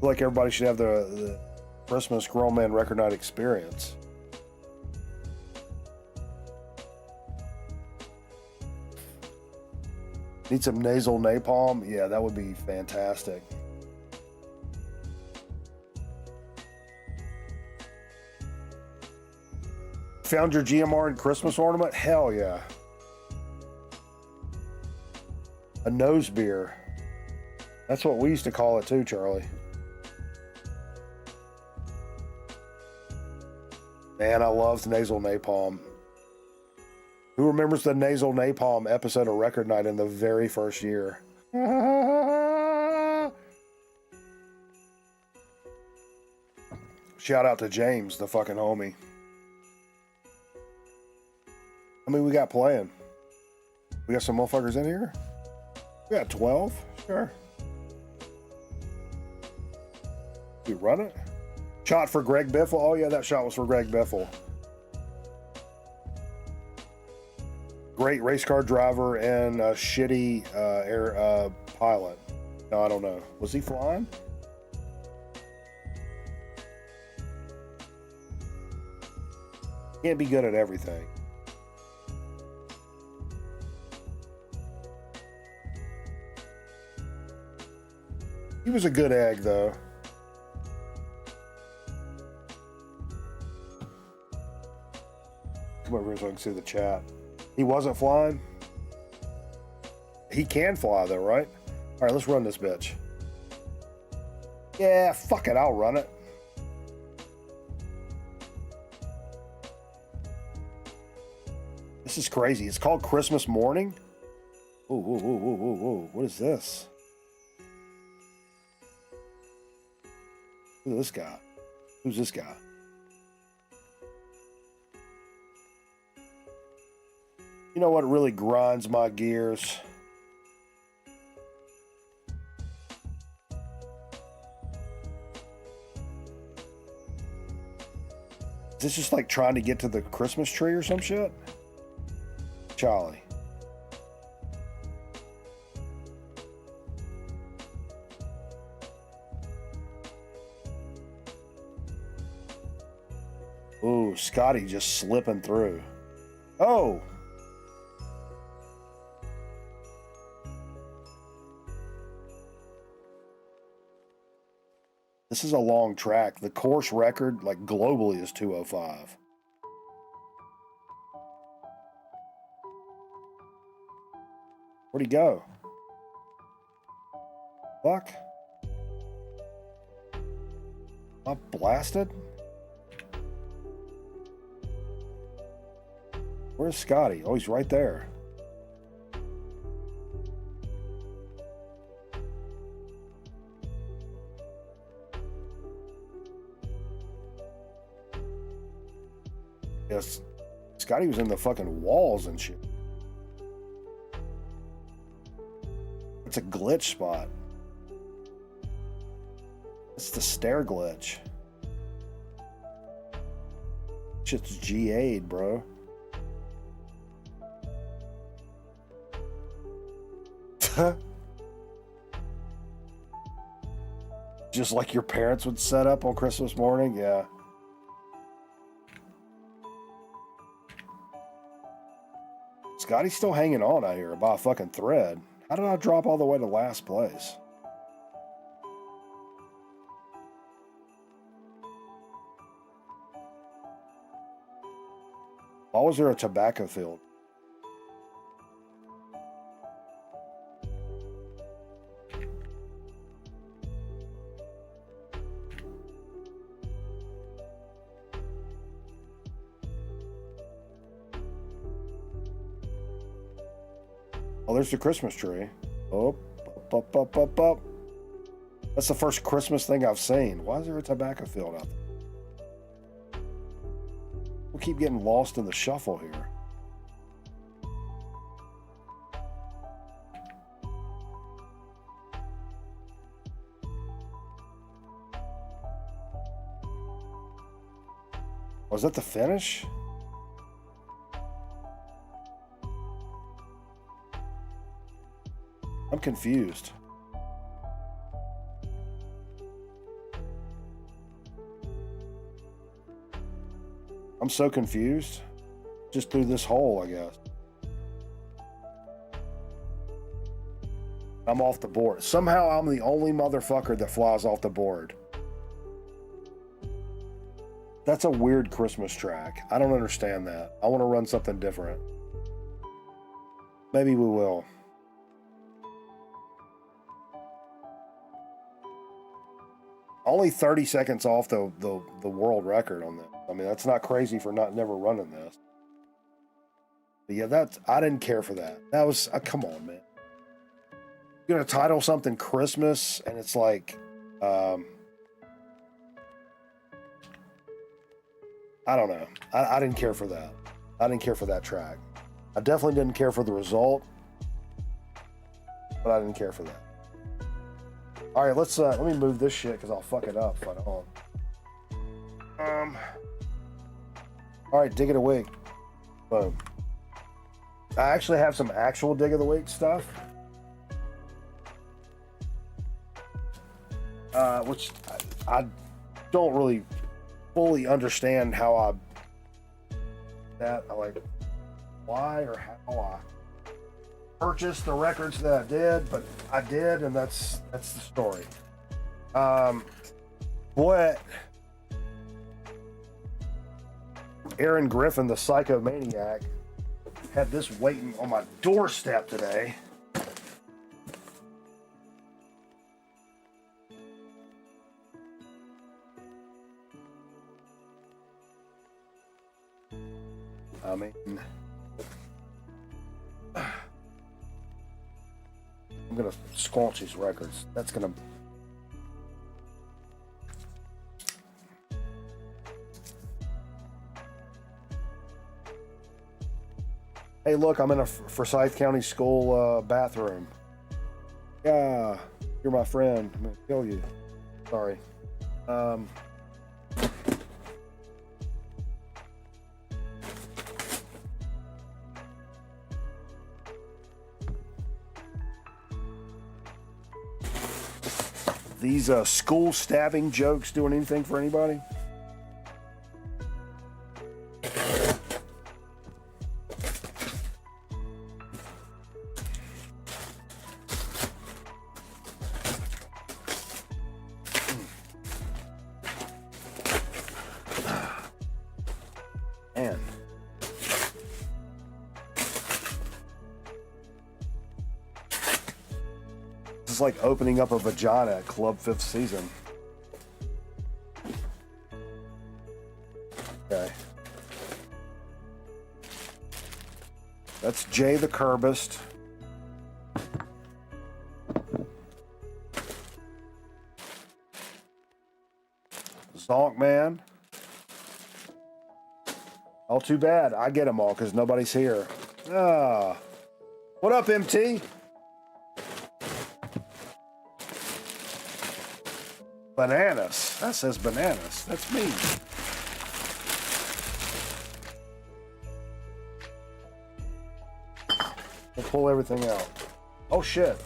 feel like everybody should have the Christmas Grown Man Record Night experience. Need some nasal napalm? Yeah, that would be fantastic. Found your GMR and Christmas ornament? Hell yeah. A nose beer. That's what we used to call it too, Charlie. Man, I loved nasal napalm. Who remembers the nasal napalm episode of Record Night in the very first year? Shout out to James, the fucking homie. I mean, we got playing. We got some motherfuckers in here? We got 12? Sure. We run it? Shot for Greg Biffle? Oh, yeah, that shot was for Greg Biffle. Great race car driver and a shitty air pilot. No, I don't know. Was he flying? Can't be good at everything. He was a good egg, though. Come over here so I can see the chat. He wasn't flying? He can fly, though, right? All right, let's run this bitch. Yeah, fuck it, I'll run it. This is crazy. It's called Christmas Morning? Whoa, whoa, whoa, whoa, whoa, whoa. What is this? Look at this guy. Who's this guy? You know what really grinds my gears? Is this just like trying to get to the Christmas tree or some shit? Charlie. Ooh, Scotty just slipping through. Oh! This is a long track. The course record, like globally, is 2:05. Where'd he go? Fuck. Am I blasted? Where's Scotty? Oh, he's right there. Yes, Scotty was in the fucking walls and shit. It's a glitch spot. It's the stair glitch. Shit's GA'd, bro. Just like your parents would set up on Christmas morning, yeah. Scotty's still hanging on out here by a fucking thread. How did I drop all the way to last place? Why was there a tobacco field? Oh, there's the Christmas tree. Oh, up. That's the first Christmas thing I've seen. Why is there a tobacco field out there? We'll keep getting lost in the shuffle here. Was that the finish? I'm confused. I'm so confused. Just through this hole, I guess. I'm off the board. Somehow I'm the only motherfucker that flies off the board. That's a weird Christmas track. I don't understand that. I want to run something different. Maybe we will. Only 30 seconds off the world record on this. I mean, that's not crazy for never running this. But yeah, I didn't care for that. That was, come on, man. You're going to title something Christmas, and it's like, I don't know. I didn't care for that. I didn't care for that track. I definitely didn't care for the result, but I didn't care for that. All right, let me move this shit because I'll fuck it up if I don't. All right, dig of the week. Boom. I actually have some actual dig of the week stuff, which I don't really fully understand how I like why or how I purchased the records that I did, but I did, and that's the story. What Aaron Griffin, the psychomaniac, had this waiting on my doorstep today. I mean, I'm gonna squelch these records. That's gonna. Hey, look, I'm in a Forsyth County School bathroom. Yeah, you're my friend. I'm gonna kill you. Sorry. These school stabbing jokes doing anything for anybody? Man. It's like opening up a vagina at Club 5th Season. Okay. That's Jay the Curbist. Zonk Man. All too bad. I get them all because nobody's here. Ah. What up, MT? Bananas. That says bananas. That's me. We'll pull everything out. Oh, shit.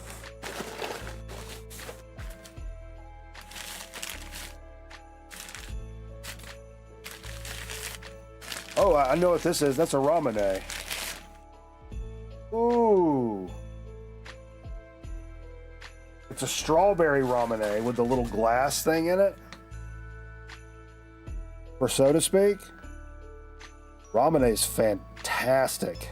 Oh, I know what this is. That's a ramune. Ooh. It's a strawberry ramune with the little glass thing in it. For so to speak. Ramune is fantastic.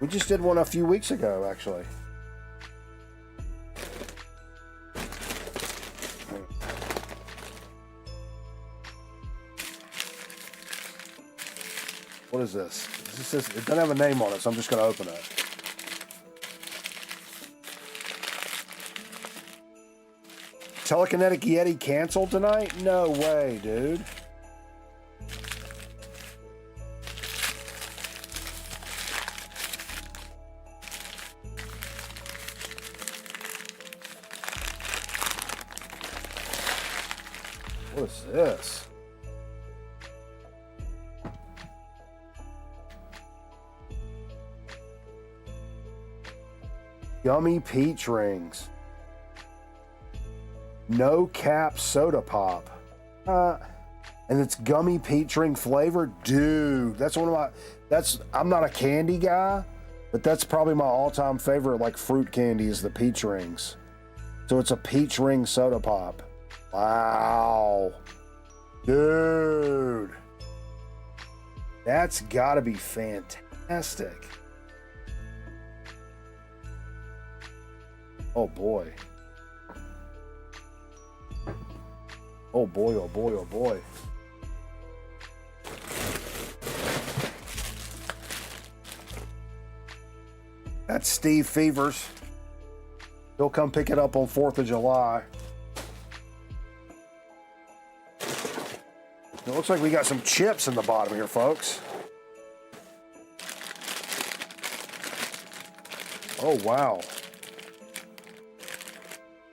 We just did one a few weeks ago, actually. What is this? It doesn't have a name on it, so I'm just going to open it. Telekinetic Yeti canceled tonight? No way, dude. What is this? Gummy peach rings. No cap soda pop. And it's gummy peach ring flavor. Dude, that's one of my, I'm not a candy guy, but that's probably my all-time favorite, like, fruit candy is the peach rings. So it's a peach ring soda pop. Wow. Dude. That's gotta be fantastic. Oh boy. Oh boy, oh boy, oh boy. That's Steve Fevers. He'll come pick it up on 4th of July. It looks like we got some chips in the bottom here, folks. Oh, wow.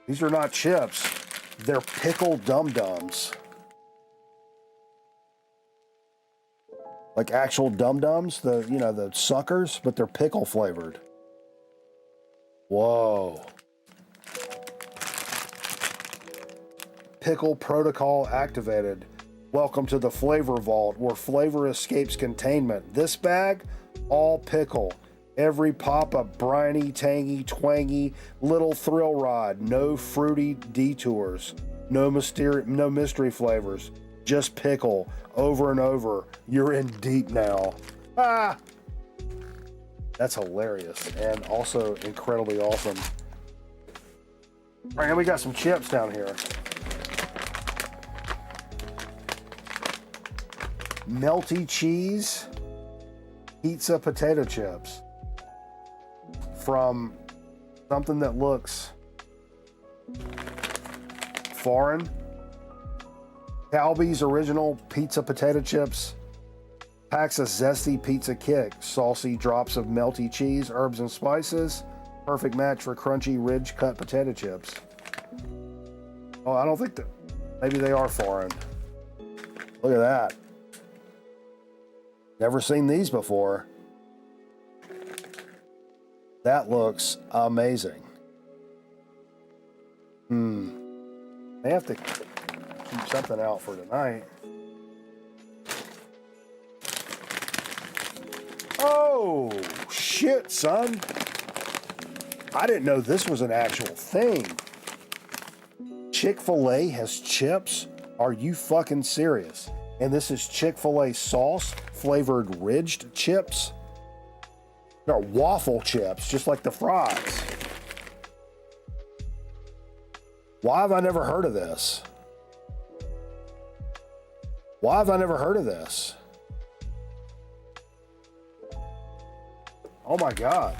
These are not chips. They're pickle dum-dums. Like actual dum-dums, the suckers, but they're pickle flavored. Whoa. Pickle protocol activated. Welcome to the Flavor Vault, where flavor escapes containment. This bag, all pickle. Every pop a briny, tangy, twangy, little thrill ride. No fruity detours. No mystery flavors. Just pickle over and over. You're in deep now. Ah! That's hilarious and also incredibly awesome. All right, and we got some chips down here. Melty cheese pizza potato chips from something that looks foreign. Calbee's original pizza potato chips packs a zesty pizza kick. Saucy drops of melty cheese, herbs and spices. Perfect match for crunchy ridge cut potato chips. Oh, I don't think that, maybe they are foreign. Look at that. Never seen these before. That looks amazing. They have to keep something out for tonight. Oh, shit, son. I didn't know this was an actual thing. Chick-fil-A has chips? Are you fucking serious? And this is Chick-fil-A sauce flavored ridged chips. They're waffle chips, just like the fries. Why have I never heard of this? Why have I never heard of this? Oh my God.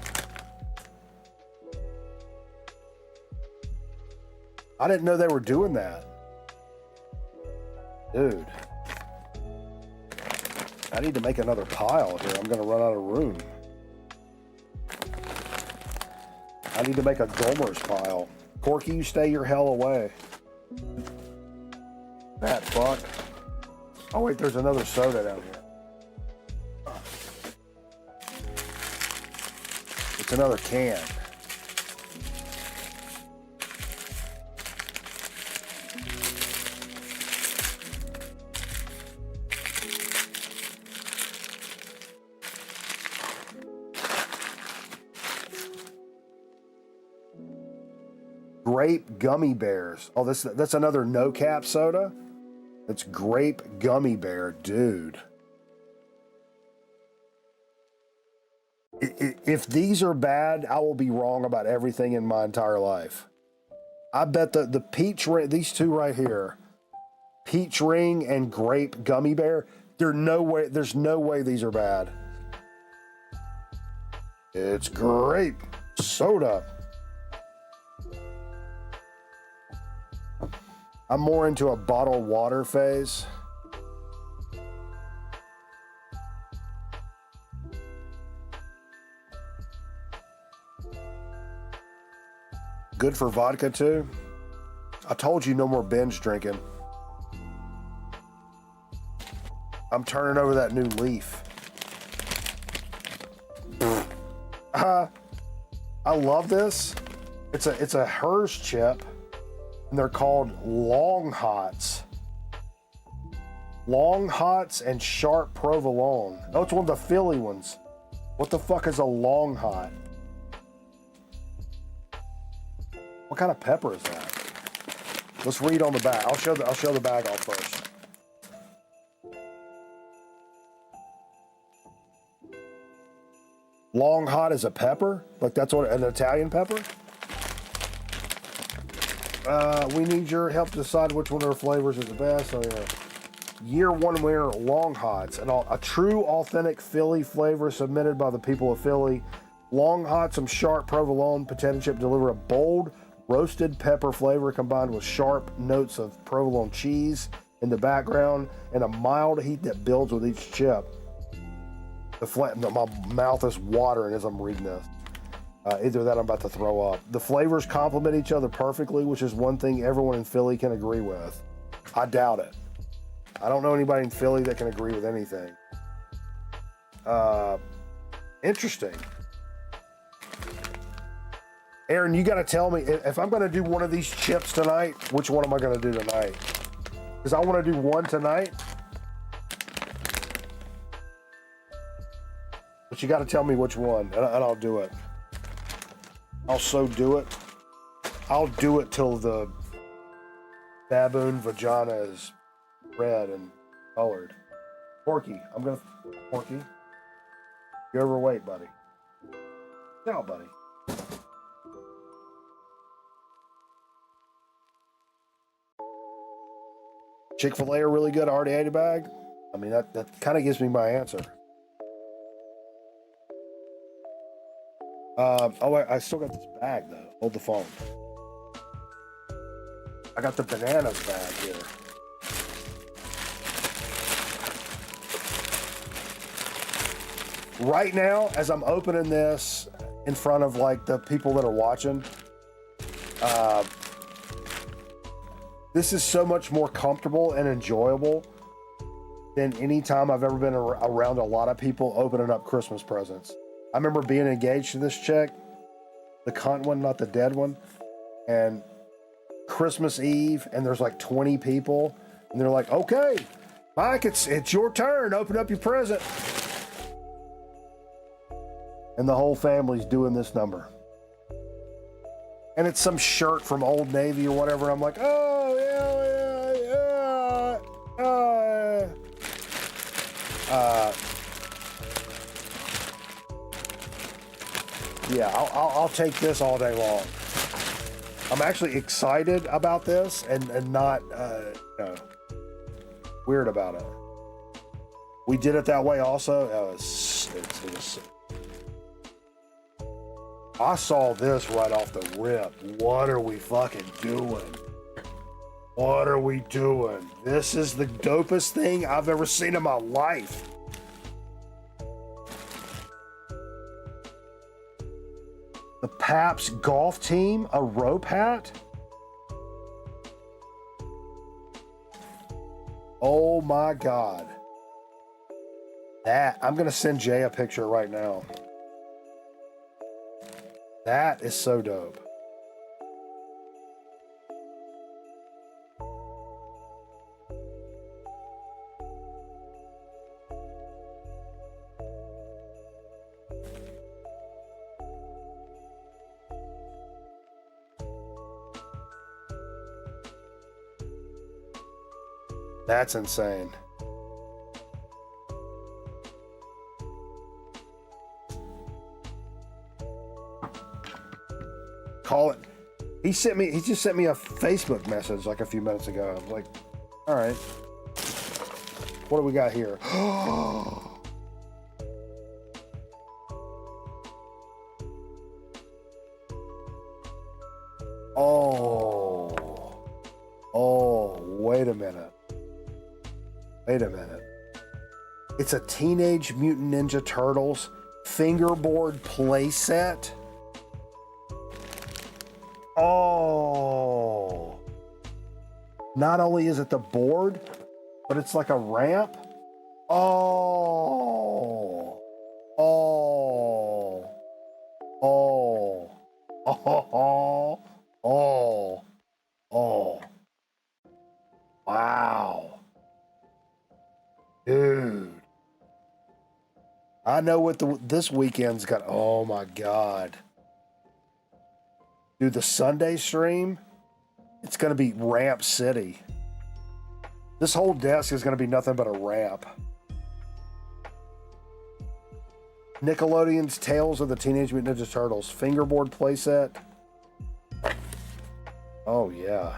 I didn't know they were doing that. Dude. I need to make another pile here. I'm going to run out of room. I need to make a Gomer's pile. Corky, you stay your hell away. Fat fuck. Oh wait, there's another soda down here. It's another can. Grape gummy bears. Oh, that's another no cap soda. It's grape gummy bear, dude. If these are bad, I will be wrong about everything in my entire life. I bet the peach ring, these two right here, peach ring and grape gummy bear, There's no way these are bad. It's grape soda. I'm more into a bottled water phase. Good for vodka too. I told you no more binge drinking. I'm turning over that new leaf. I love this. It's a Hers chip, and they're called Long Hots. Long Hots and Sharp Provolone. Oh, it's one of the Philly ones. What the fuck is a Long Hot? What kind of pepper is that? Let's read on the back. I'll show the bag off first. Long Hot is a pepper? Like that's what an Italian pepper? We need your help to decide which one of our flavors is the best. So yeah. Year one winner Long Hots, and a true authentic Philly flavor submitted by the people of Philly. Long Hots and Sharp Provolone potato chip deliver a bold roasted pepper flavor combined with sharp notes of provolone cheese in the background and a mild heat that builds with each chip. My mouth is watering as I'm reading this. Either that, I'm about to throw up. The flavors complement each other perfectly, which is one thing everyone in Philly can agree with. I doubt it. I don't know anybody in Philly that can agree with anything. Interesting. Aaron, you got to tell me, if I'm going to do one of these chips tonight, which one am I going to do tonight? Because I want to do one tonight. But you got to tell me which one, and I'll do it. I'll so do it. I'll do it till the baboon vagina is red and colored. Porky, Porky, you're overweight, buddy. Ciao, buddy. Chick-fil-A are really good. I already ate a bag. I mean, that kind of gives me my answer. I still got this bag though. Hold the phone. I got the bananas bag here. Right now, as I'm opening this in front of like the people that are watching, this is so much more comfortable and enjoyable than any time I've ever been around a lot of people opening up Christmas presents. I remember being engaged to this chick, the cunt one, not the dead one, and Christmas Eve, and there's like 20 people, and they're like, okay, Mike, it's your turn, open up your present. And the whole family's doing this number. And it's some shirt from Old Navy or whatever. I'm like, oh, yeah, I'll take this all day long. I'm actually excited about this and not weird about it. We did it that way also. I saw this right off the rip. What are we fucking doing? What are we doing? This is the dopest thing I've ever seen in my life. The Paps golf team, a rope hat? Oh my God. I'm gonna send Jay a picture right now. That is so dope. That's insane. Call it. He just sent me a Facebook message like a few minutes ago. I was like, all right. What do we got here? Oh, wait a minute. Wait a minute. It's a Teenage Mutant Ninja Turtles fingerboard playset. Oh. Not only is it the board, but it's like a ramp. Oh. Oh. Oh. Oh. Oh. Oh. Wow. Dude. I know what this weekend's got. Oh my God. Dude, the Sunday stream, it's going to be Ramp City. This whole desk is going to be nothing but a ramp. Nickelodeon's Tales of the Teenage Mutant Ninja Turtles fingerboard playset. Oh, yeah.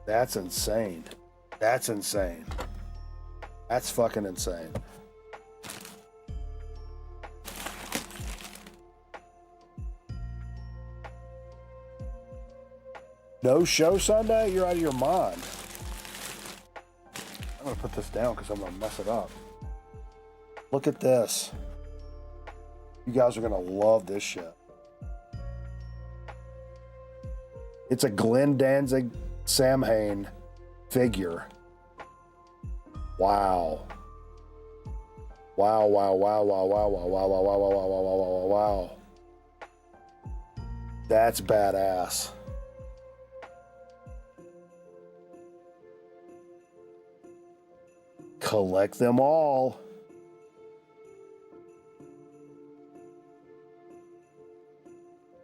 That's insane. That's insane. That's fucking insane. No show Sunday? You're out of your mind. I'm going to put this down because I'm going to mess it up. Look at this. You guys are going to love this shit. It's a Glenn Danzig Samhain figure. Wow. Wow, wow, wow, wow, wow, wow, wow, wow, wow, wow, wow, wow, wow, wow. That's badass. Collect them all.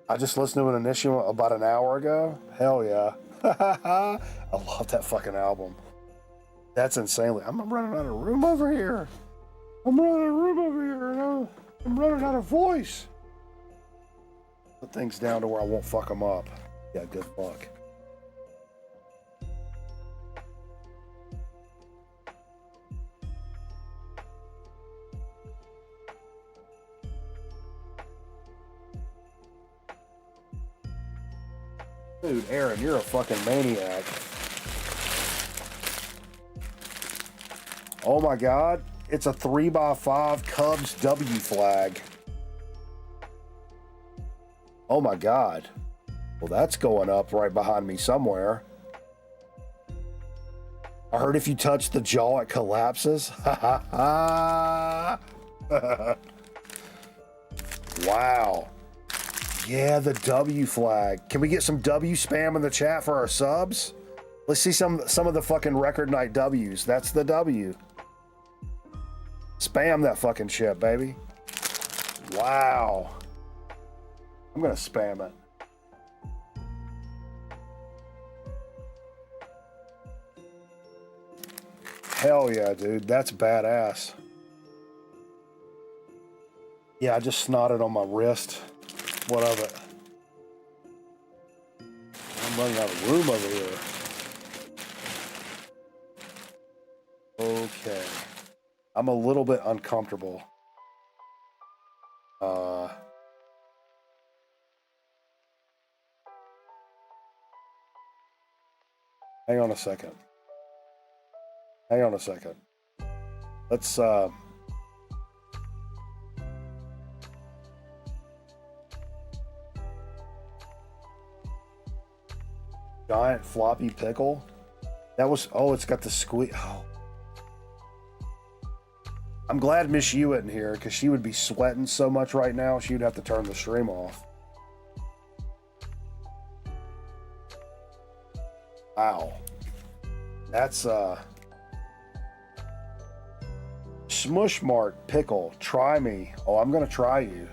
I just listened to an issue about an hour ago. Hell yeah. I love that fucking album. That's insanely. I'm running out of room over here. I'm running out of voice. Put things down to where I won't fuck them up. Yeah, good luck. Dude, Aaron, you're a fucking maniac. Oh my God. It's a 3x5 Cubs W flag. Oh my God. Well, that's going up right behind me somewhere. I heard if you touch the jaw, it collapses. Ha ha ha. Wow. Yeah, the W flag. Can we get some W spam in the chat for our subs? Let's see some of the fucking record night W's. That's the W. Spam that fucking shit, baby. Wow. I'm gonna spam it. Hell yeah, dude. That's badass. Yeah, I just snotted on my wrist. What of it? I'm running out of room over here. Okay. I'm a little bit uncomfortable. Hang on a second. Hang on a second. Let's, giant floppy pickle. That was, oh, it's got the squeak. Oh. I'm glad Miss Yu isn't here because she would be sweating so much right now. She would have to turn the stream off. Wow. That's, Smush Mart Pickle. Try me. Oh, I'm going to try you.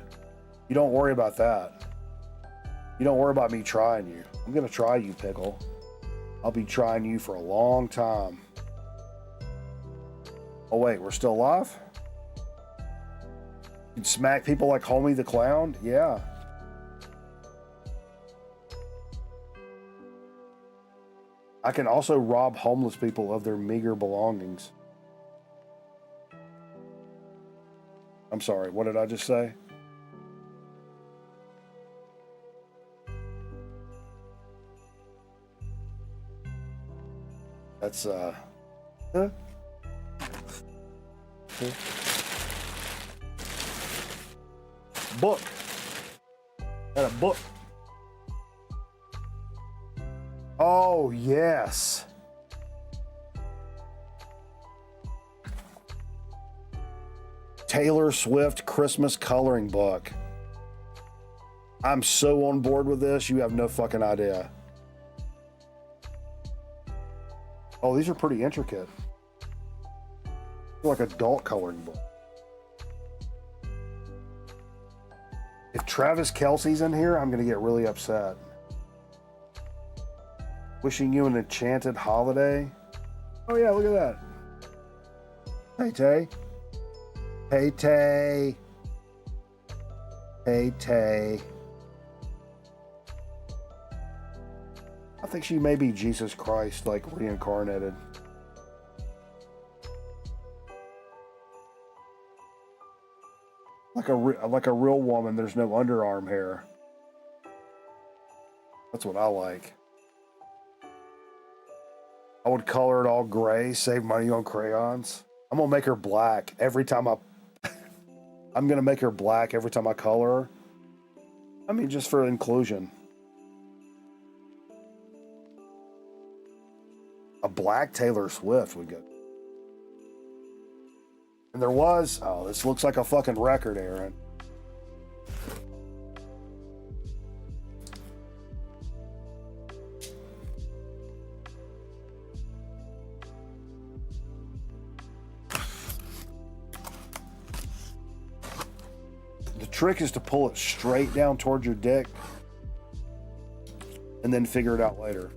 You don't worry about that. You don't worry about me trying you. I'm going to try you, Pickle. I'll be trying you for a long time. Oh, wait, we're still live? You'd smack people like Homie the Clown? Yeah. I can also rob homeless people of their meager belongings. I'm sorry, what did I just say? That's, huh? Book. Got a book. Oh, yes. Taylor Swift Christmas coloring book. I'm so on board with this, you have no fucking idea. Oh, these are pretty intricate. They're like adult coloring book. If Travis Kelce's in here, I'm gonna get really upset. Wishing you an enchanted holiday. Oh yeah, look at that. Hey Tay. Hey Tay. Hey Tay. I think she may be Jesus Christ, like reincarnated. Like a real woman, there's no underarm hair. That's what I like. I would color it all gray, save money on crayons. I'm gonna make her black every time I'm gonna make her black every time I color her. I mean, just for inclusion. A black Taylor Swift would go. And there was, oh, this looks like a fucking record, Aaron. The trick is to pull it straight down towards your dick and then figure it out later.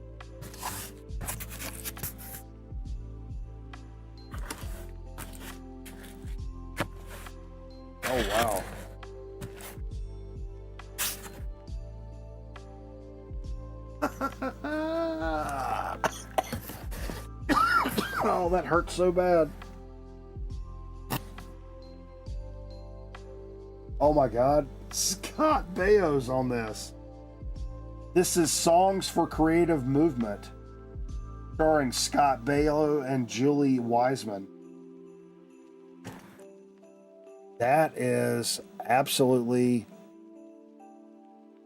Oh, wow. Oh, that hurts so bad. Oh my God. Scott Baio's on this. This is Songs for Creative Movement, starring Scott Baio and Julie Wiseman. That is absolutely,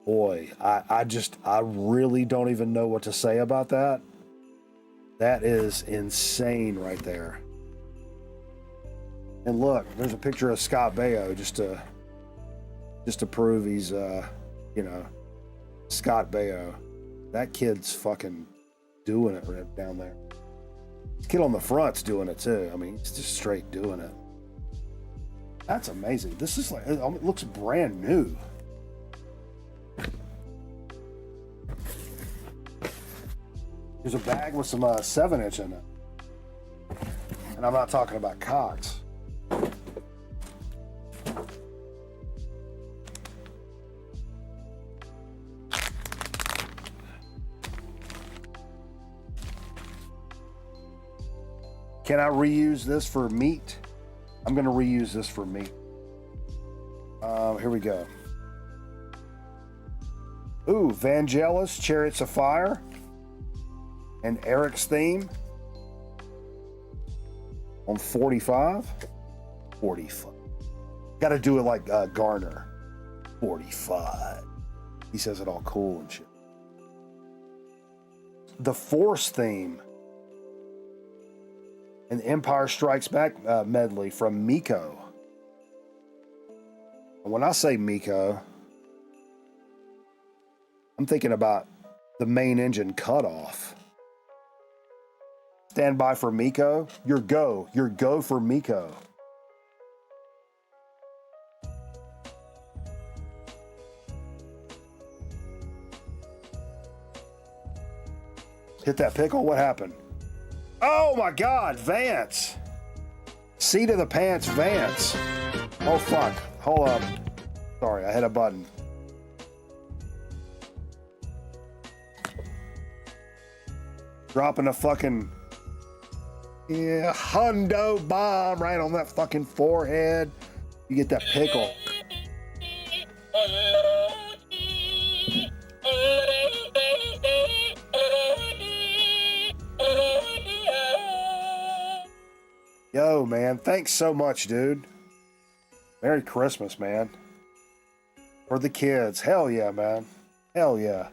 boy, I really don't even know what to say about that. That is insane right there. And look, there's a picture of Scott Baio just to prove he's, you know, Scott Baio. That kid's fucking doing it right down there. The kid on the front's doing it too. I mean, he's just straight doing it. That's amazing. This is like, it looks brand new. There's a bag with some 7-inch in it. And I'm not talking about cocks. Can I reuse this for meat? I'm going to reuse this for meat. Here we go. Ooh, Vangelis, Chariots of Fire. And Eric's theme. On 45. 45. Got to do it like Garner. 45. He says it all cool and shit. The Force theme. An Empire Strikes Back medley from Miko. And when I say Miko, I'm thinking about the main engine cutoff. Stand by for Miko. Your go for Miko. Hit that pickle. What happened? Oh my God, Vance. Seat of the pants, Vance. Oh fuck, hold up. Sorry, I hit a button. dropping a fucking hundo bomb right on that fucking forehead. You get that pickle. Yo, man, thanks so much, dude. Merry Christmas, man. For the kids. Hell yeah, man. Hell yeah.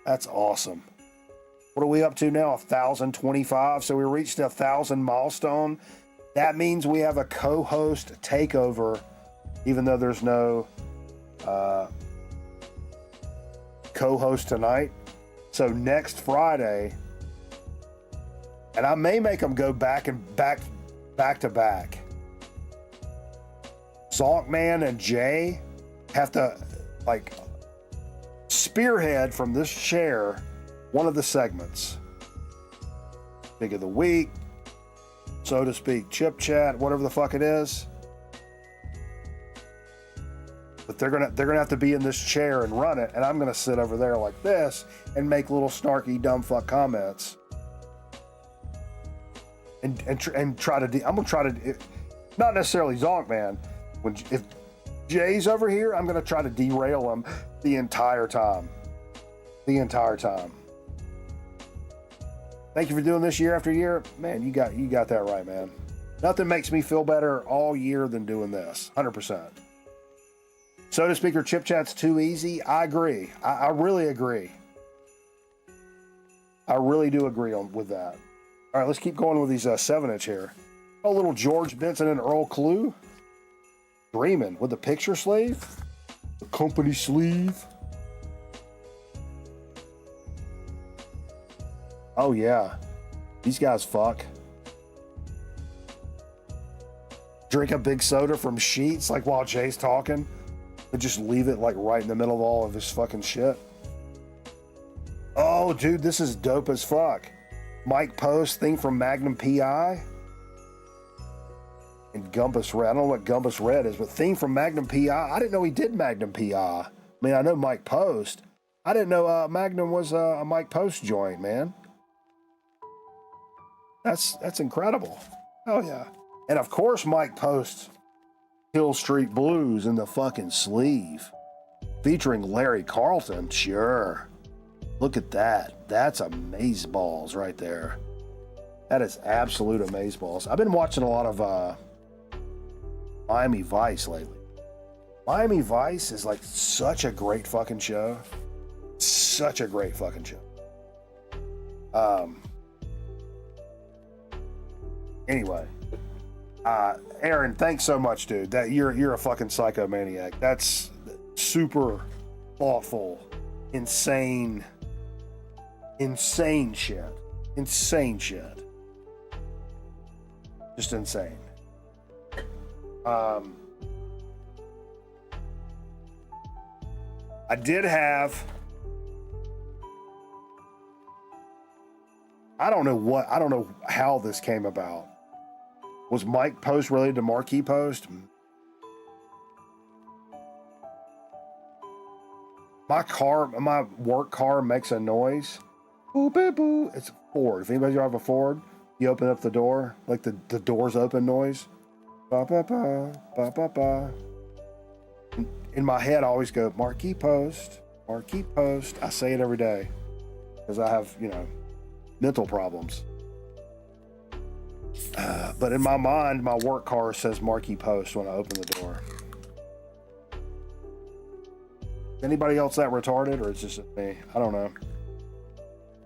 That's awesome. What are we up to now? 1,025. So we reached 1,000 milestone. That means we have a co-host takeover, even though there's no co-host tonight. So next Friday, and I may make them go back to back. Zonkman and Jay have to like spearhead from this chair one of the segments. Pick of the week, so to speak, chip chat, whatever the fuck it is. But they're gonna have to be in this chair and run it, and I'm gonna sit over there like this and make little snarky dumb fuck comments. And try to I'm gonna try to, not necessarily Zonkman. If Jay's over here, I'm gonna try to derail him the entire time. Thank you for doing this year after year, man. You got that right, man. Nothing makes me feel better all year than doing this. 100%. So to speak, or chip chat's too easy. I agree. I really agree. I really do agree with that. All right, let's keep going with these 7-inch here. Oh, little George Benson and Earl Clue. Dreaming with the picture sleeve. The company sleeve. Oh, yeah. These guys fuck. Drink a big soda from Sheets, like while Jay's talking. But just leave it like right in the middle of all of his fucking shit. Oh, dude, this is dope as fuck. Mike Post, thing from Magnum PI. And Gumbus Red. I don't know what Gumbus Red is, but theme from Magnum PI. I didn't know he did Magnum PI. I mean, I know Mike Post. I didn't know Magnum was a Mike Post joint, man. That's incredible. Oh yeah. And of course, Mike Post's Hill Street Blues in the fucking sleeve, featuring Larry Carlton. Sure. Look at that. That's amazeballs right there. That is absolute amazeballs. I've been watching a lot of Miami Vice lately. Miami Vice is like such a great fucking show. Such a great fucking show. Anyway, Aaron, thanks so much, dude. That you're a fucking psychomaniac. That's super thoughtful, insane shit. Insane shit. Just insane. I did have, I don't know how this came about. Was Mike Post related to Marquis Post? My work car makes a noise. Boo, boo, boo. It's a Ford. If anybody drive a Ford, you open up the door, like the doors open noise. Ba, ba, ba, ba, ba, ba. In my head, I always go, Marquis Post, Marquis Post. I say it every day because I have, mental problems. But in my mind, my work car says Marquis Post when I open the door. Anybody else that retarded, or it's just me? I don't know.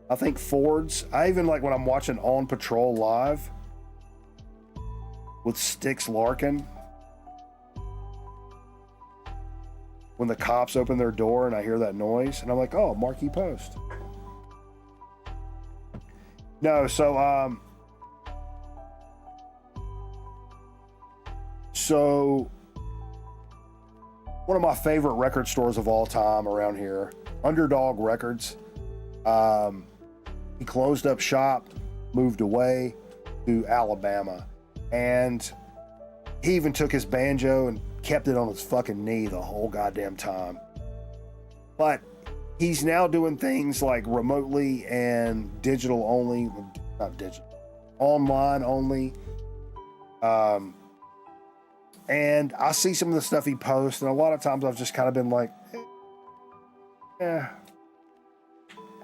I think Fords, I even like when I'm watching On Patrol Live with Styx Larkin, when the cops open their door and I hear that noise, and I'm like, oh, Marquis Post. No, so one of my favorite record stores of all time around here, Underdog Records. He closed up shop, moved away to Alabama, and he even took his banjo and kept it on his fucking knee the whole goddamn time. But he's now doing things like remotely and digital only, not digital, online only. And I see some of the stuff he posts, and a lot of times I've just kind of been like, eh.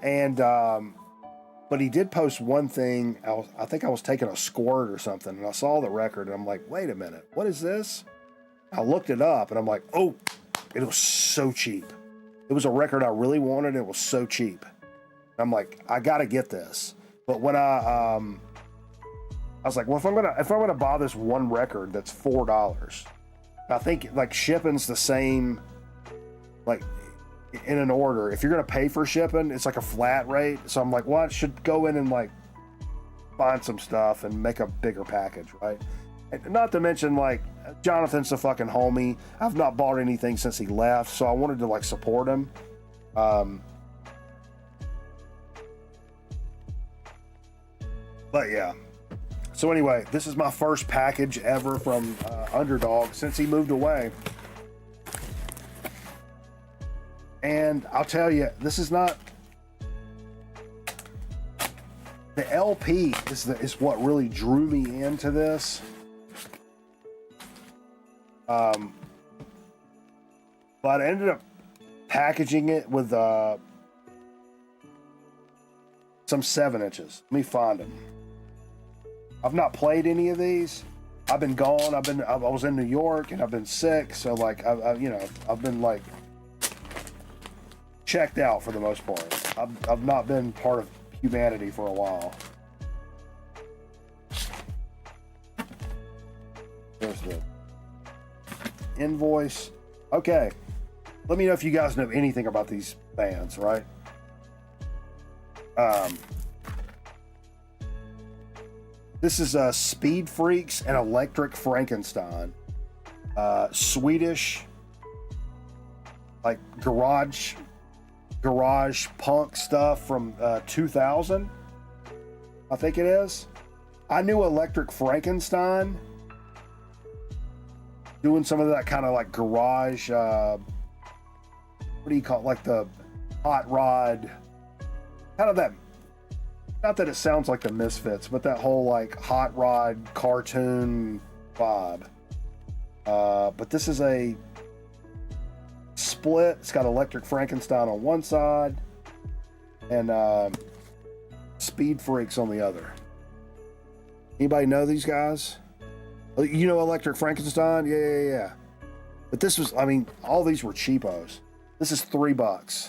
And, but he did post one thing. I think I was taking a squirt or something, and I saw the record, and I'm like, wait a minute, what is this? I looked it up, and I'm like, oh, it was so cheap. It was a record I really wanted, and it was so cheap. I'm like, I gotta get this. But when I was like, well, if I'm gonna buy this one record that's $4, I think like shipping's the same, like in an order. If you're gonna pay for shipping, it's like a flat rate. So I'm like, well, I should go in and like find some stuff and make a bigger package, right? And not to mention, like, Jonathan's the fucking homie. I've not bought anything since he left, so I wanted to like support him. But yeah. So anyway, this is my first package ever from Underdog since he moved away. And I'll tell you, this is not... The LP is what really drew me into this. But I ended up packaging it with some 7-inches. Let me find them. I've not played any of these. I've been gone. I was in New York and I've been sick. So like, I've been like checked out for the most part. I've not been part of humanity for a while. There's the invoice. Okay. Let me know if you guys know anything about these bands, right? This is Speed Freaks and Electric Frankenstein. Swedish, like garage punk stuff from 2000, I think it is. I knew Electric Frankenstein doing some of that kind of like garage, what do you call it? Like the hot rod, kind of that. Not that it sounds like the Misfits, but that whole like hot rod cartoon vibe. But this is a split. It's got Electric Frankenstein on one side and Speed Freaks on the other. Anybody know these guys? You know Electric Frankenstein? Yeah. But this was, I mean, all these were cheapos. This is $3.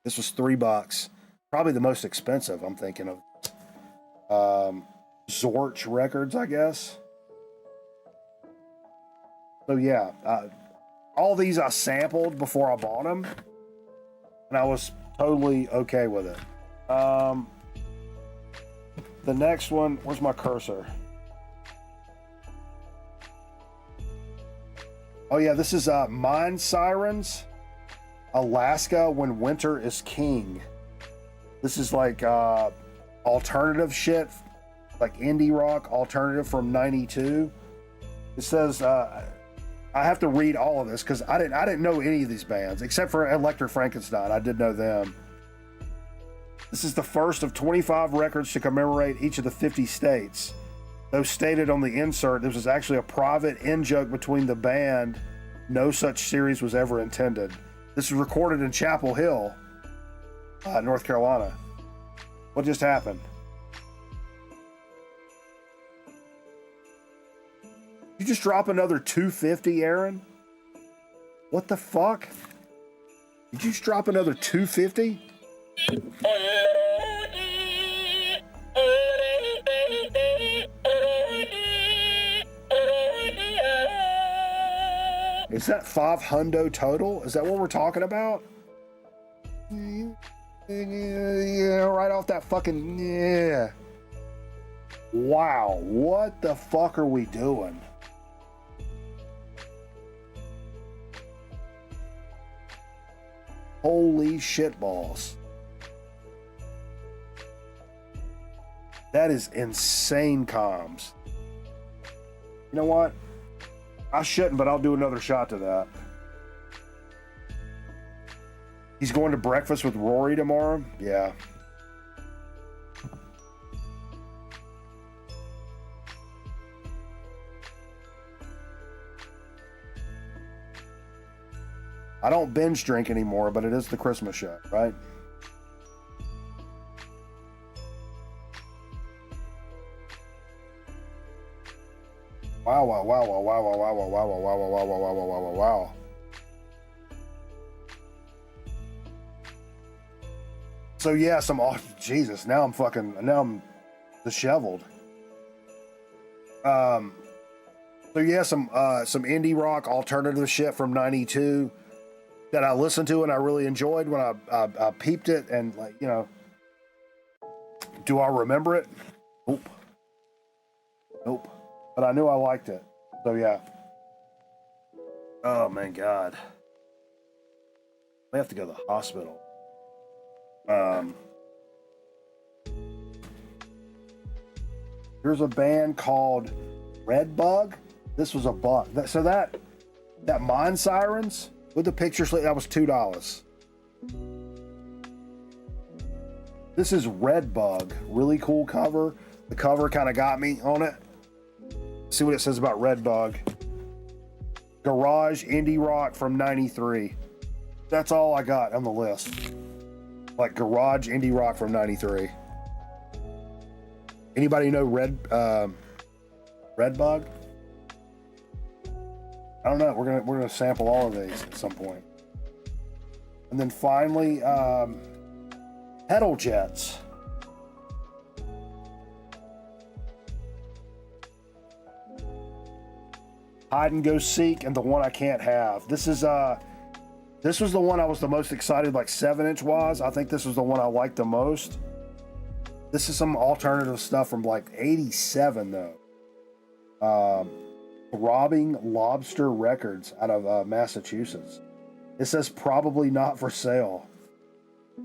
This was $3. Probably the most expensive, I'm thinking of. Zorch Records, I guess. So yeah, all these I sampled before I bought them, and I was totally okay with it. The next one, where's my cursor? Oh yeah, this is Mind Sirens, Alaska When Winter is King. This is like alternative shit, like indie rock alternative from '92. It says I have to read all of this because I didn't know any of these bands except for Electric Frankenstein. I did know them. This is the first of 25 records to commemorate each of the 50 states. Though stated on the insert, this was actually a private in-joke between the band. No such series was ever intended. This was recorded in Chapel Hill, North Carolina. What just happened? You just drop another 250, Aaron? What the fuck? Did you just drop another 250? Is that $500 total? Is that what we're talking about? Yeah, right off that fucking, yeah. Wow, what the fuck are we doing? Holy shitballs. That is insane comms. You know what? I shouldn't, but I'll do another shot to that. He's going to breakfast with Rory tomorrow. Yeah. I don't binge drink anymore, but it is the Christmas show, right? Wow, wow, wow, wow, wow, wow, wow, wow, wow, wow, wow, wow, wow, wow, wow, wow. So yeah, Jesus, now I'm disheveled. So yeah, some indie rock alternative shit from '92 that I listened to and I really enjoyed when I peeped it, and like, you know, do I remember it? Nope. Nope. But I knew I liked it. So yeah. Oh man, God. I have to go to the hospital. Here's a band called Redbug. This was a buck. So that Mind Sirens with the picture slate, that was $2. This is Redbug. Really cool cover. The cover kind of got me on it. See what it says about Redbug. Garage indie rock from '93. That's all I got on the list. Like garage indie rock from '93. Anybody know Redbug? I don't know. We're gonna sample all of these at some point. And then finally, Pedal Jets. Hide and Go Seek, and The One I Can't Have. This was the one I was the most excited, like 7-inch was. I think this was the one I liked the most. This is some alternative stuff from like '87 though. Robbing Lobster Records out of Massachusetts. It says probably not for sale.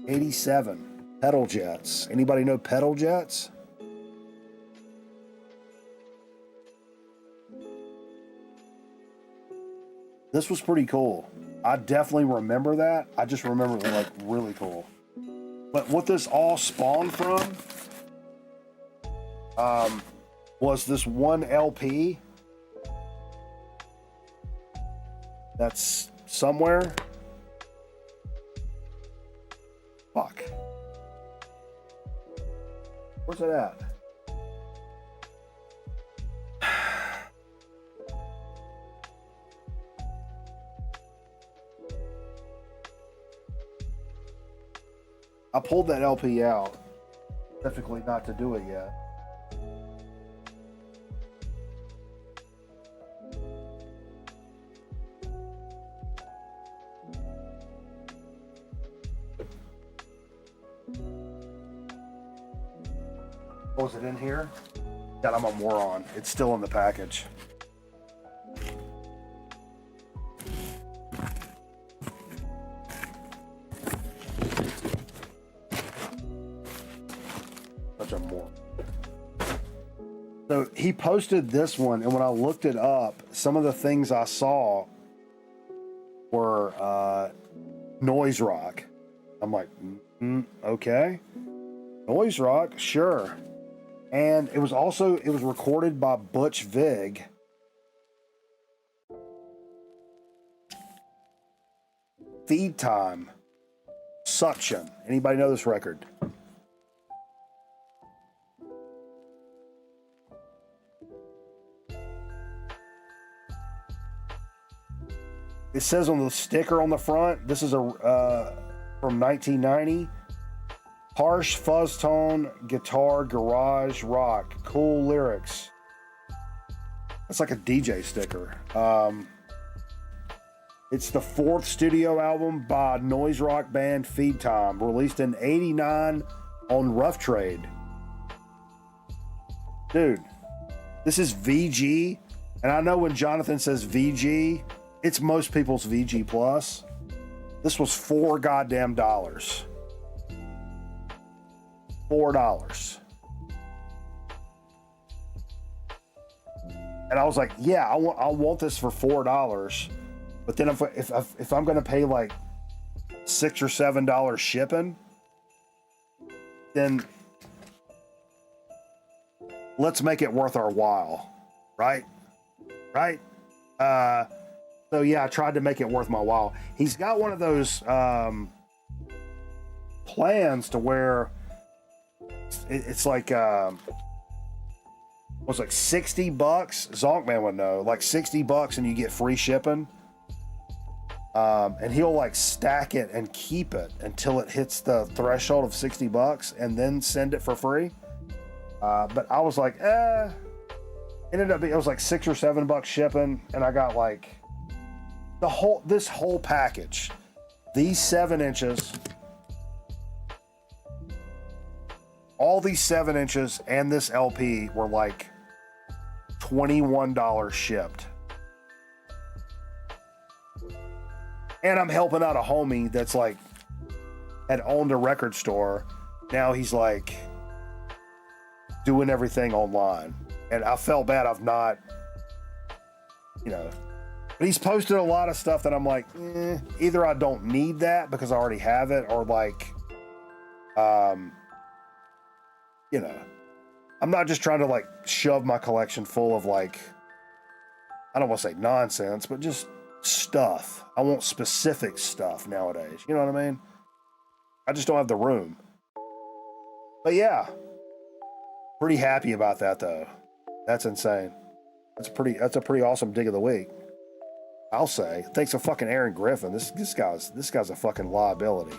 '87. Pedal Jets. Anybody know Pedal Jets? This was pretty cool. I definitely remember that. I just remember it was like really cool. But what this all spawned from was this one LP that's somewhere. Fuck. Where's it at? I pulled that LP out, specifically not to do it yet. Oh, is it in here? God, I'm a moron. It's still in the package. So he posted this one, and when I looked it up, some of the things I saw were noise rock. I'm like, okay, noise rock, sure. And it was recorded by Butch Vig. Feed Time, Suction. Anybody know this record? It says on the sticker on the front, this is from 1990. Harsh fuzz tone, guitar, garage, rock, cool lyrics. That's like a DJ sticker. It's the 4th studio album by noise rock band Feed Time, released in '89 on Rough Trade. Dude, this is VG, and I know when Jonathan says VG, it's most people's VG Plus. This was $4 goddamn. $4. And I was like, yeah, I want this for $4. But then if I'm gonna pay like $6 or $7 shipping, then let's make it worth our while, right? Right? So yeah, I tried to make it worth my while. He's got one of those plans to where it's like was like $60. Zonkman would know, like $60 and you get free shipping. And he'll like stack it and keep it until it hits the threshold of $60 and then send it for free. But I was like, it ended up being, it was like $6 or $7 shipping, and I got like this whole package, these 7 inches, all these 7 inches and this LP were like $21 shipped. And I'm helping out a homie that's like had owned a record store. Now he's like doing everything online. And I felt bad I've not, you know, but he's posted a lot of stuff that I'm like, either I don't need that because I already have it, or like, you know, I'm not just trying to like shove my collection full of like, I don't want to say nonsense, but just stuff. I want specific stuff nowadays. You know what I mean? I just don't have the room. But yeah, pretty happy about that though. That's insane. That's a pretty awesome dig of the week, I'll say. Thanks to fucking Aaron Griffin. This guy's a fucking liability.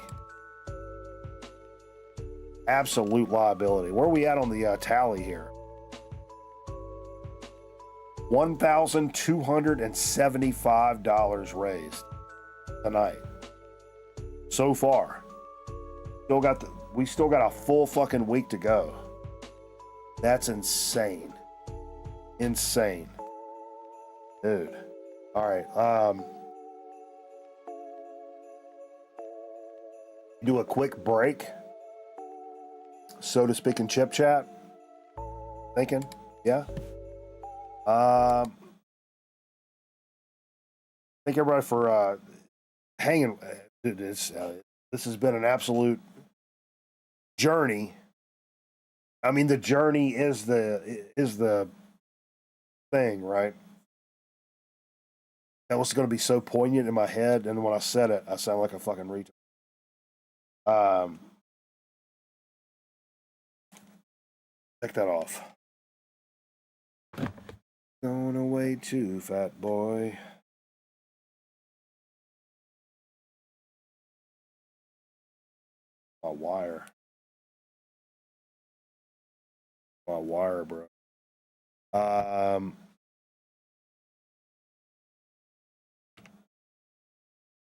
Absolute liability. Where are we at on the tally here? $1,275 raised tonight so far. We still got a full fucking week to go. That's insane. Insane. Dude. All right. Do a quick break, so to speak, in chip chat. Thinking? Yeah. Thank everybody for hanging. This has been an absolute journey. I mean, the journey is the thing, right? That was going to be so poignant in my head, and when I said it, I sound like a fucking retard. Check that off. Going away too, fat boy. My wire. My wire, bro.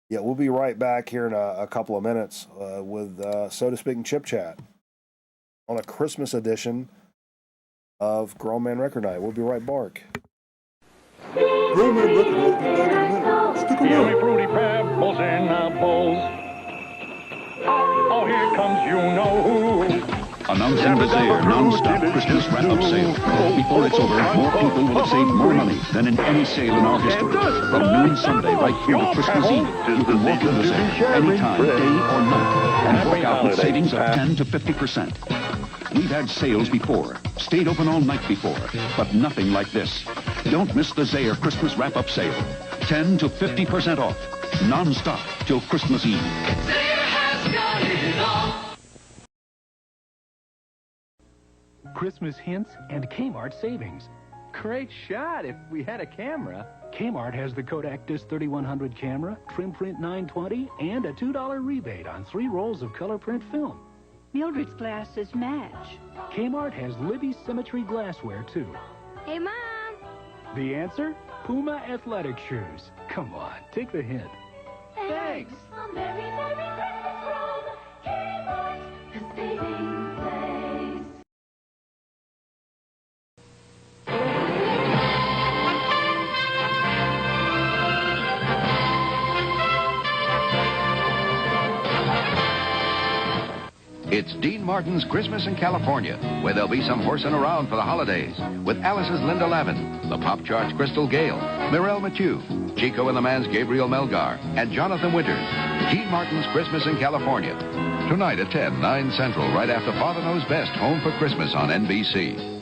Yeah, we'll be right back here in a couple of minutes with So to Speak Chip Chat on a Christmas edition of Grown Man Record Night. We'll be right back. Grown Man Record Night. Stick around. Yummy fruity pebbles in a bowl. Oh, here comes you know who. Announcing the Zaire non-stop Christmas wrap-up sale. Before it's over, more people will have saved more money than in any sale in our history. From noon Sunday right through to Christmas Eve, you can walk in the Zaire anytime, day or night, and walk out with savings of 10 to 50%. We've had sales before, stayed open all night before, but nothing like this. Don't miss the Zaire Christmas wrap-up sale. 10 to 50% off, non-stop till Christmas Eve. Zaire has got it all. Christmas hints and Kmart savings. Great shot if we had a camera. Kmart has the Kodak Dis 3100 camera, trim print 920, and a $2 rebate on 3 rolls of color print film. Mildred's glasses match. Kmart has Libby's Symmetry glassware, too. Hey, Mom! The answer? Puma athletic shoes. Come on, take the hint. Thanks! A merry, merry Christmas from Kmart, the saving place. It's Dean Martin's Christmas in California, where there'll be some horsing around for the holidays, with Alice's Linda Lavin, the Pop Charts Crystal Gale, Mirelle Mathieu, Chico and the Man's Gabriel Melgar, and Jonathan Winters. Dean Martin's Christmas in California. Tonight at 10, 9 Central, right after Father Knows Best, Home for Christmas on NBC.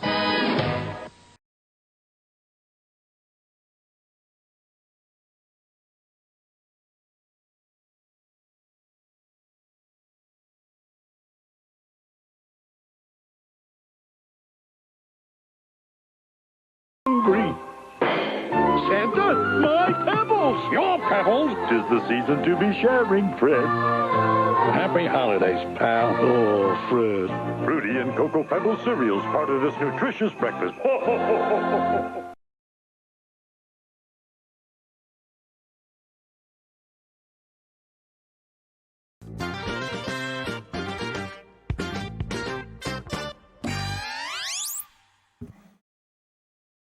Hungry. Santa, my pebbles! Your pebbles! 'Tis the season to be sharing, Fred. Happy holidays, pal. Oh, Fred. Fruity and Cocoa Pebble cereals, part of this nutritious breakfast.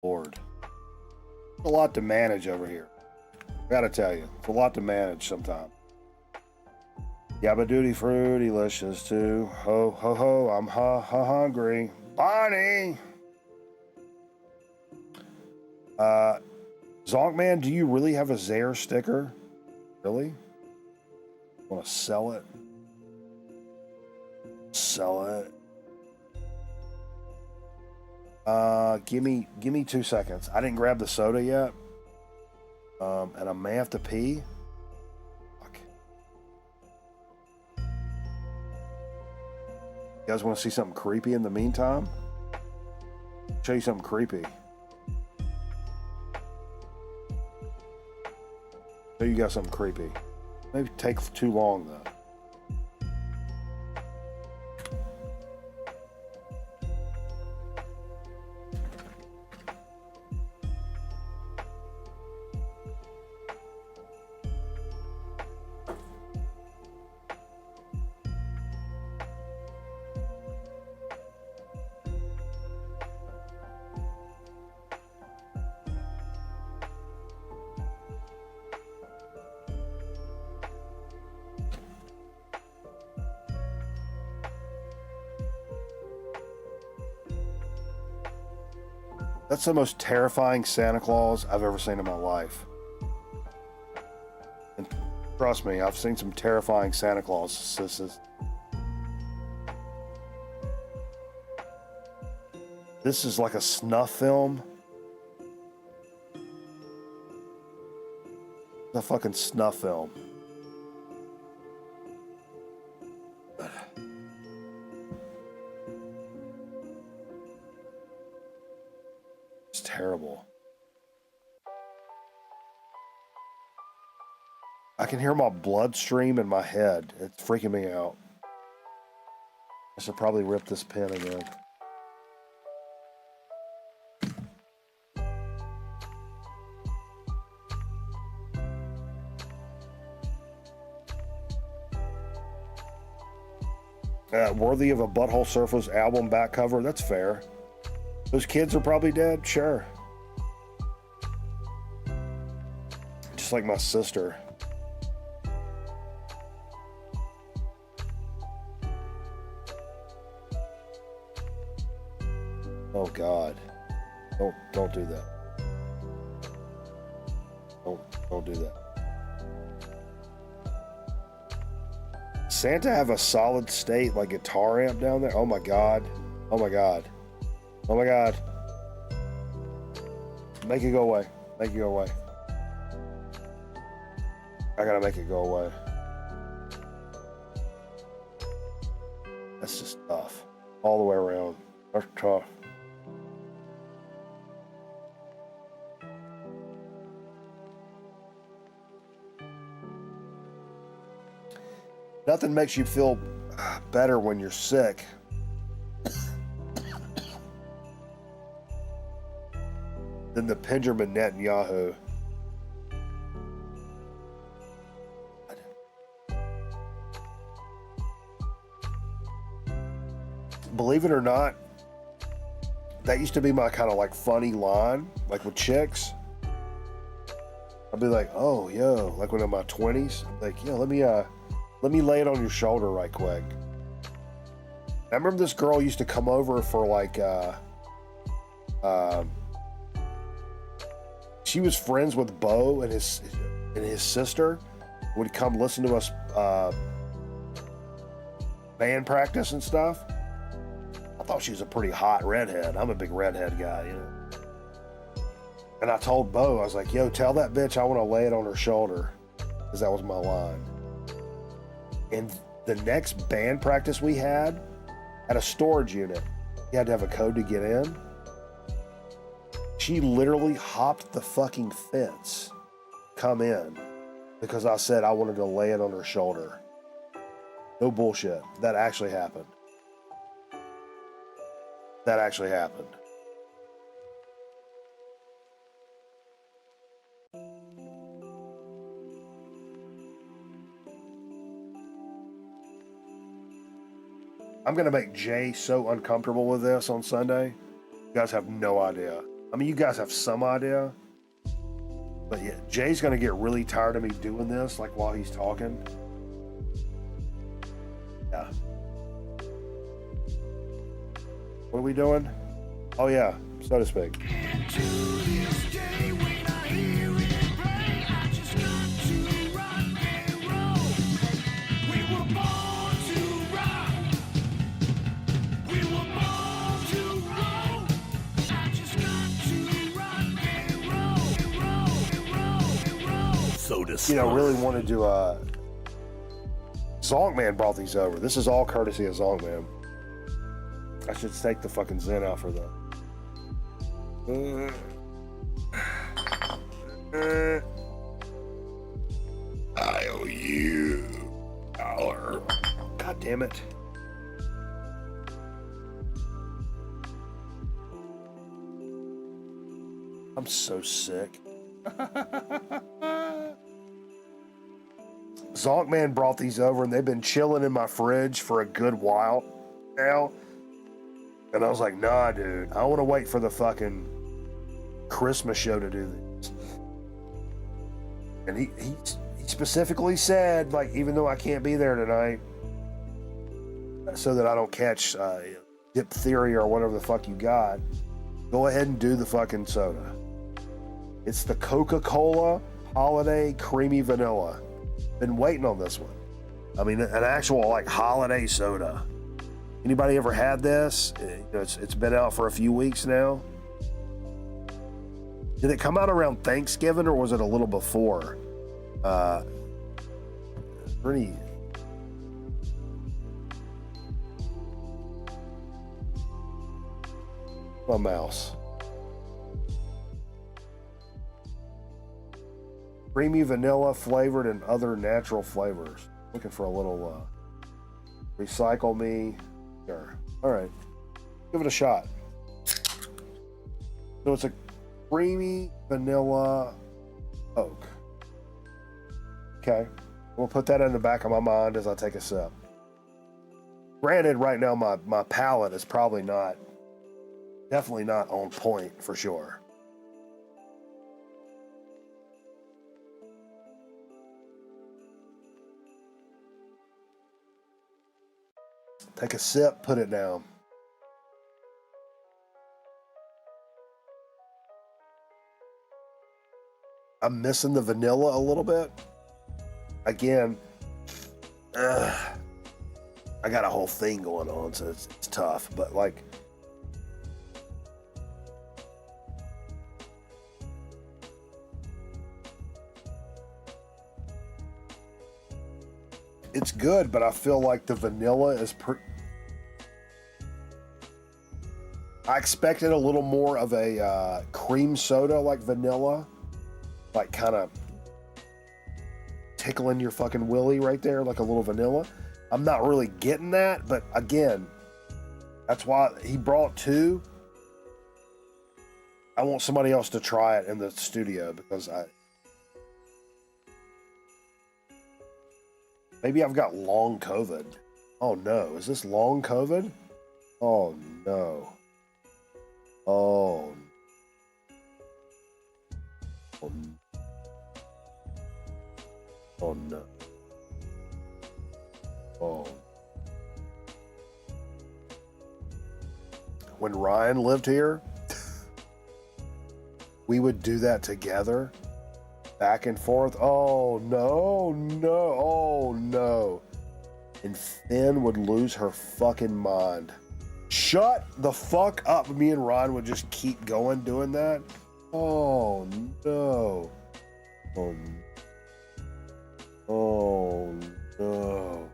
Lord. It's a lot to manage over here. Gotta tell you, it's a lot to manage sometimes. Yabba Duty Fruity Licious too. Ho ho ho, I'm hungry. Bonnie! Zonkman, do you really have a Zare sticker? Really? Want to sell it? Sell it. Give me 2 seconds. I didn't grab the soda yet. And I may have to pee. Fuck. You guys want to see something creepy in the meantime? Show you something creepy. Show you guys something creepy. Maybe take too long though. That's the most terrifying Santa Claus I've ever seen in my life. And trust me, I've seen some terrifying Santa Clauses. This is like a snuff film. It's a fucking snuff film. Terrible. I can hear my bloodstream in my head. It's freaking me out. I should probably rip this pen again. Worthy of a Butthole Surfers album back cover. That's fair. Those kids are probably dead, sure. Just like my sister. Oh God. Don't do that. Don't do that. Santa have a solid state like guitar amp down there? Oh my God. Oh my God. Oh my God. Make it go away. Make it go away. I gotta make it go away. That's just tough. All the way around. That's tough. Nothing makes you feel better when you're sick than the Benjamin Netanyahu. Believe it or not, that used to be my kind of like funny line, like with chicks. I'd be like, "Oh, yo," like when I'm in my 20s, like, "Yeah, let me lay it on your shoulder right quick." I remember this girl used to come over for like, she was friends with Bo and his sister, would come listen to us band practice and stuff. I thought she was a pretty hot redhead. I'm a big redhead guy, you know. And I told Bo, I was like, yo, tell that bitch I want to lay it on her shoulder, because that was my line. And the next band practice we had a storage unit. You had to have a code to get in. She literally hopped the fucking fence, come in, because I said I wanted to lay it on her shoulder. No bullshit. That actually happened. That actually happened. I'm going to make Jay so uncomfortable with this on Sunday. You guys have no idea. I mean, you guys have some idea. But yeah, Jay's going to get really tired of me doing this, like while he's talking. Yeah. What are we doing? Oh yeah, so to speak. You know, really wanted to, Zonkman brought these over. This is all courtesy of Zonkman. I should take the fucking Zen out for that. I owe you $1. God damn it. I'm so sick. Zonkman brought these over and they've been chilling in my fridge for a good while now. And I was like, nah, dude, I want to wait for the fucking Christmas show to do this. And he specifically said, like, even though I can't be there tonight, so that I don't catch diphtheria or whatever the fuck you got, go ahead and do the fucking soda. It's the Coca-Cola Holiday Creamy Vanilla. Been waiting on this one. I mean, an actual like holiday soda. Anybody ever had this? You know, it's been out for a few weeks now. Did it come out around Thanksgiving or was it a little before? Pretty. My mouse. Creamy vanilla flavored and other natural flavors. Looking for a little recycle me. Sure. All right. Give it a shot. So it's a creamy vanilla Coke. Okay. We'll put that in the back of my mind as I take a sip. Granted, right now my palate is probably definitely not on point for sure. Take a sip, put it down. I'm missing the vanilla a little bit. Again, I got a whole thing going on, so it's tough. But like, it's good, but I feel like the vanilla is I expected a little more of a cream soda like vanilla, like kind of tickling your fucking willy right there, like a little vanilla. I'm not really getting that, but again, that's why he brought two. I want somebody else to try it in the studio because maybe I've got long COVID. Oh no, is this long COVID? Oh no. Oh. Oh no. Oh. When Ryan lived here, we would do that together. Back and forth. Oh, no, no, oh, no. And Finn would lose her fucking mind. Shut the fuck up. Me and Ron would just keep going doing that. Oh, no. Oh, oh no.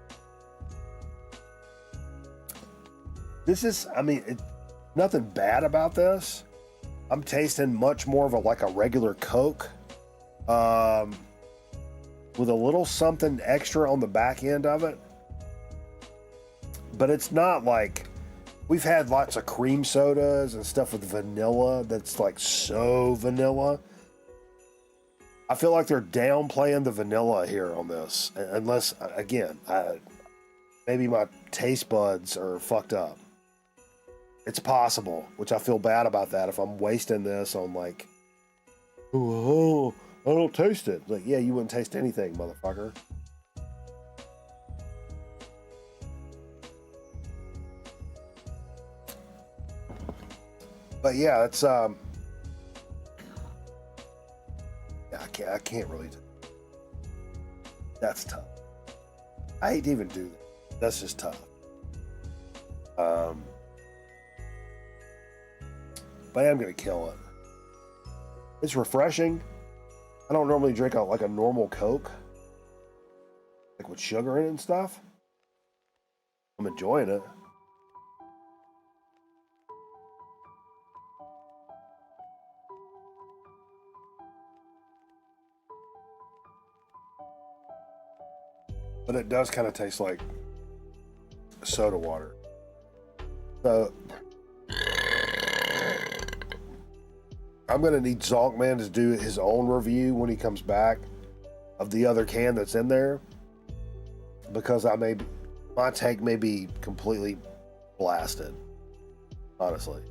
This is, I mean, nothing bad about this. I'm tasting much more of like a regular Coke. With a little something extra on the back end of it. But it's not like, we've had lots of cream sodas and stuff with vanilla that's like so vanilla. I feel like they're downplaying the vanilla here on this. Unless, again, maybe my taste buds are fucked up. It's possible, which I feel bad about that if I'm wasting this on like, oh, I don't taste it. Like, yeah, you wouldn't taste anything, motherfucker. But yeah, it's yeah, I can't really do it. That's tough. I hate to even do that. That's just tough. But I'm gonna kill it. It's refreshing. I don't normally drink like a normal Coke, like with sugar in it and stuff. I'm enjoying it. But it does kind of taste like soda water. So I'm going to need Zonkman to do his own review when he comes back of the other can that's in there, because my tank may be completely blasted, honestly.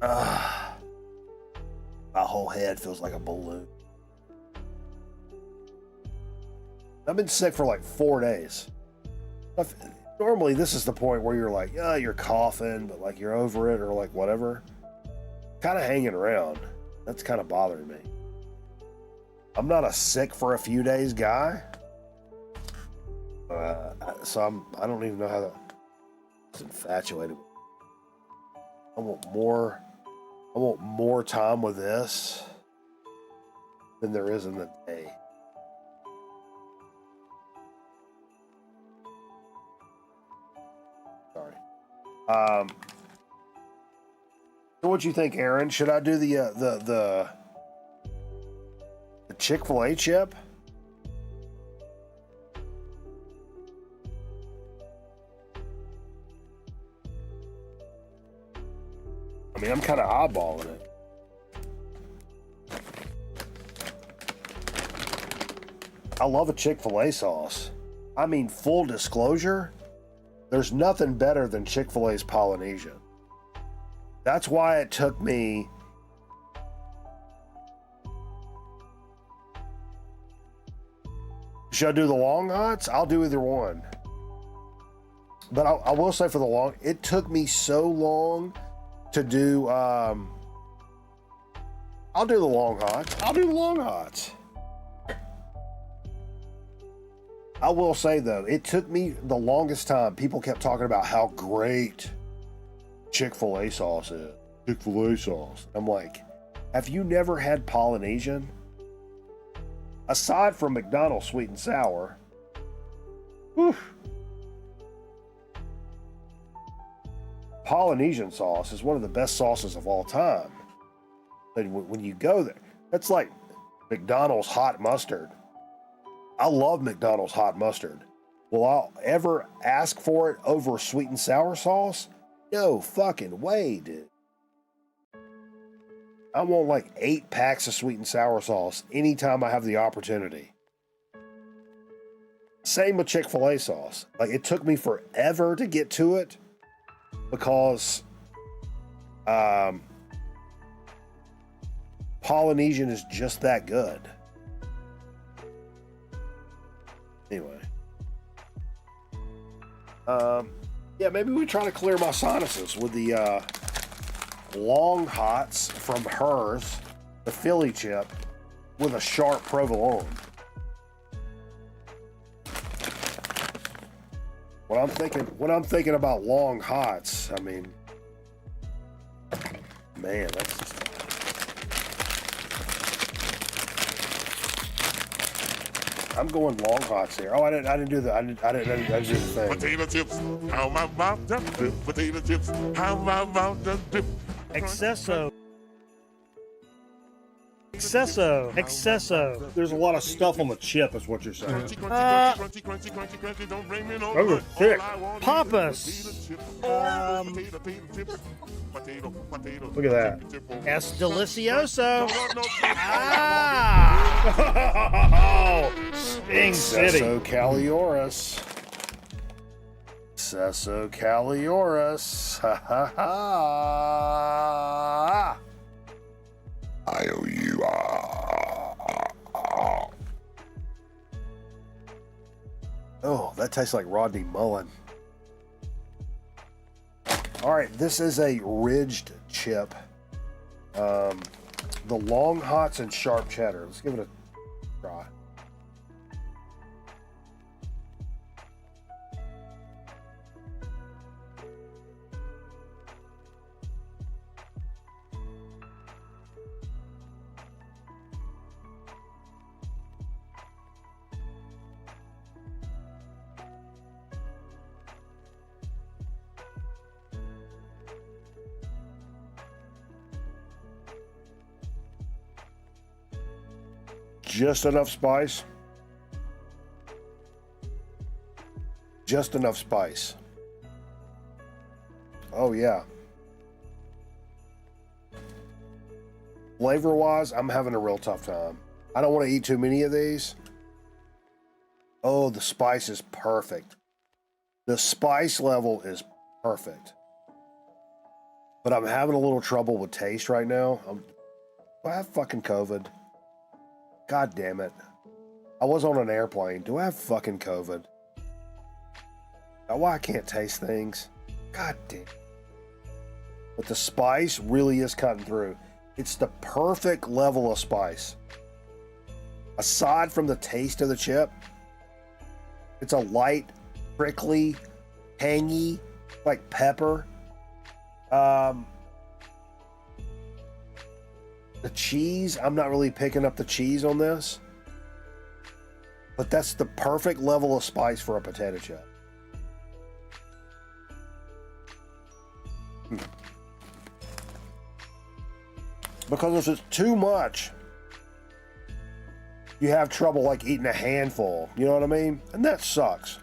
My whole head feels like a balloon. I've been sick for like 4 days. Normally this is the point where you're like, you're coughing, but like you're over it or like whatever. Kind of hanging around. That's kind of bothering me. I'm not a sick for a few days guy. So I don't even know how to. It's infatuated. I want more time with this than there is in the day. Sorry. So what you think, Aaron? Should I do the Chick-fil-A chip? I mean, I'm kind of eyeballing it. I love a Chick-fil-A sauce. I mean, full disclosure, there's nothing better than Chick-fil-A's Polynesian. That's why it took me should I do the long hots? I'll do either one. But I will say for the long, it took me so long to do, I'll do the long hots. I'll do the long hots. I will say though, it took me the longest time. People kept talking about how great Chick-fil-A sauce is. Chick-fil-A sauce. I'm like, have you never had Polynesian? Aside from McDonald's sweet and sour. Whew. Polynesian sauce is one of the best sauces of all time. And when you go there, that's like McDonald's hot mustard. I love McDonald's hot mustard. Will I ever ask for it over sweet and sour sauce? No fucking way, dude. I want like 8 packs of sweet and sour sauce anytime I have the opportunity. Same with Chick-fil-A sauce. Like, it took me forever to get to it because Polynesian is just that good. Anyway. Yeah, maybe we try to clear my sinuses with the long hots from hers. the Philly chip with a sharp provolone. When I'm thinking about long hots, I mean, man, that's just. I'm going long hots here. Oh, I didn't do the thing. Potato chips, how my mouth just dip. Potato chips, how my mouth just dip. Excesso. There's a lot of stuff on the chip, is what you're saying. Crunchy, don't bring me no Those are good. thick. All I want is Papas. potato chips. Potato. Look at that. Es delicioso. Ah! Spring City. Excesso Calioris. Excesso Calioris. Ha ha ha. I owe you. Oh, that tastes like Rodney Mullen. All right, this is a ridged chip. The long hots and sharp cheddar. Let's give it a try. Just enough spice. Just enough spice. Oh, yeah. Flavor-wise, I'm having a real tough time. I don't want to eat too many of these. Oh, the spice is perfect. The spice level is perfect. But I'm having a little trouble with taste right now. I have fucking COVID. God damn it. I was on an airplane. Do I have fucking COVID? Now, why I can't taste things? God damn. But the spice really is cutting through. It's the perfect level of spice. Aside from the taste of the chip, it's a light, prickly, tangy, like pepper. The cheese, I'm not really picking up the cheese on this. But that's the perfect level of spice for a potato chip. Because if it's too much, you have trouble like eating a handful. You know what I mean? And that sucks.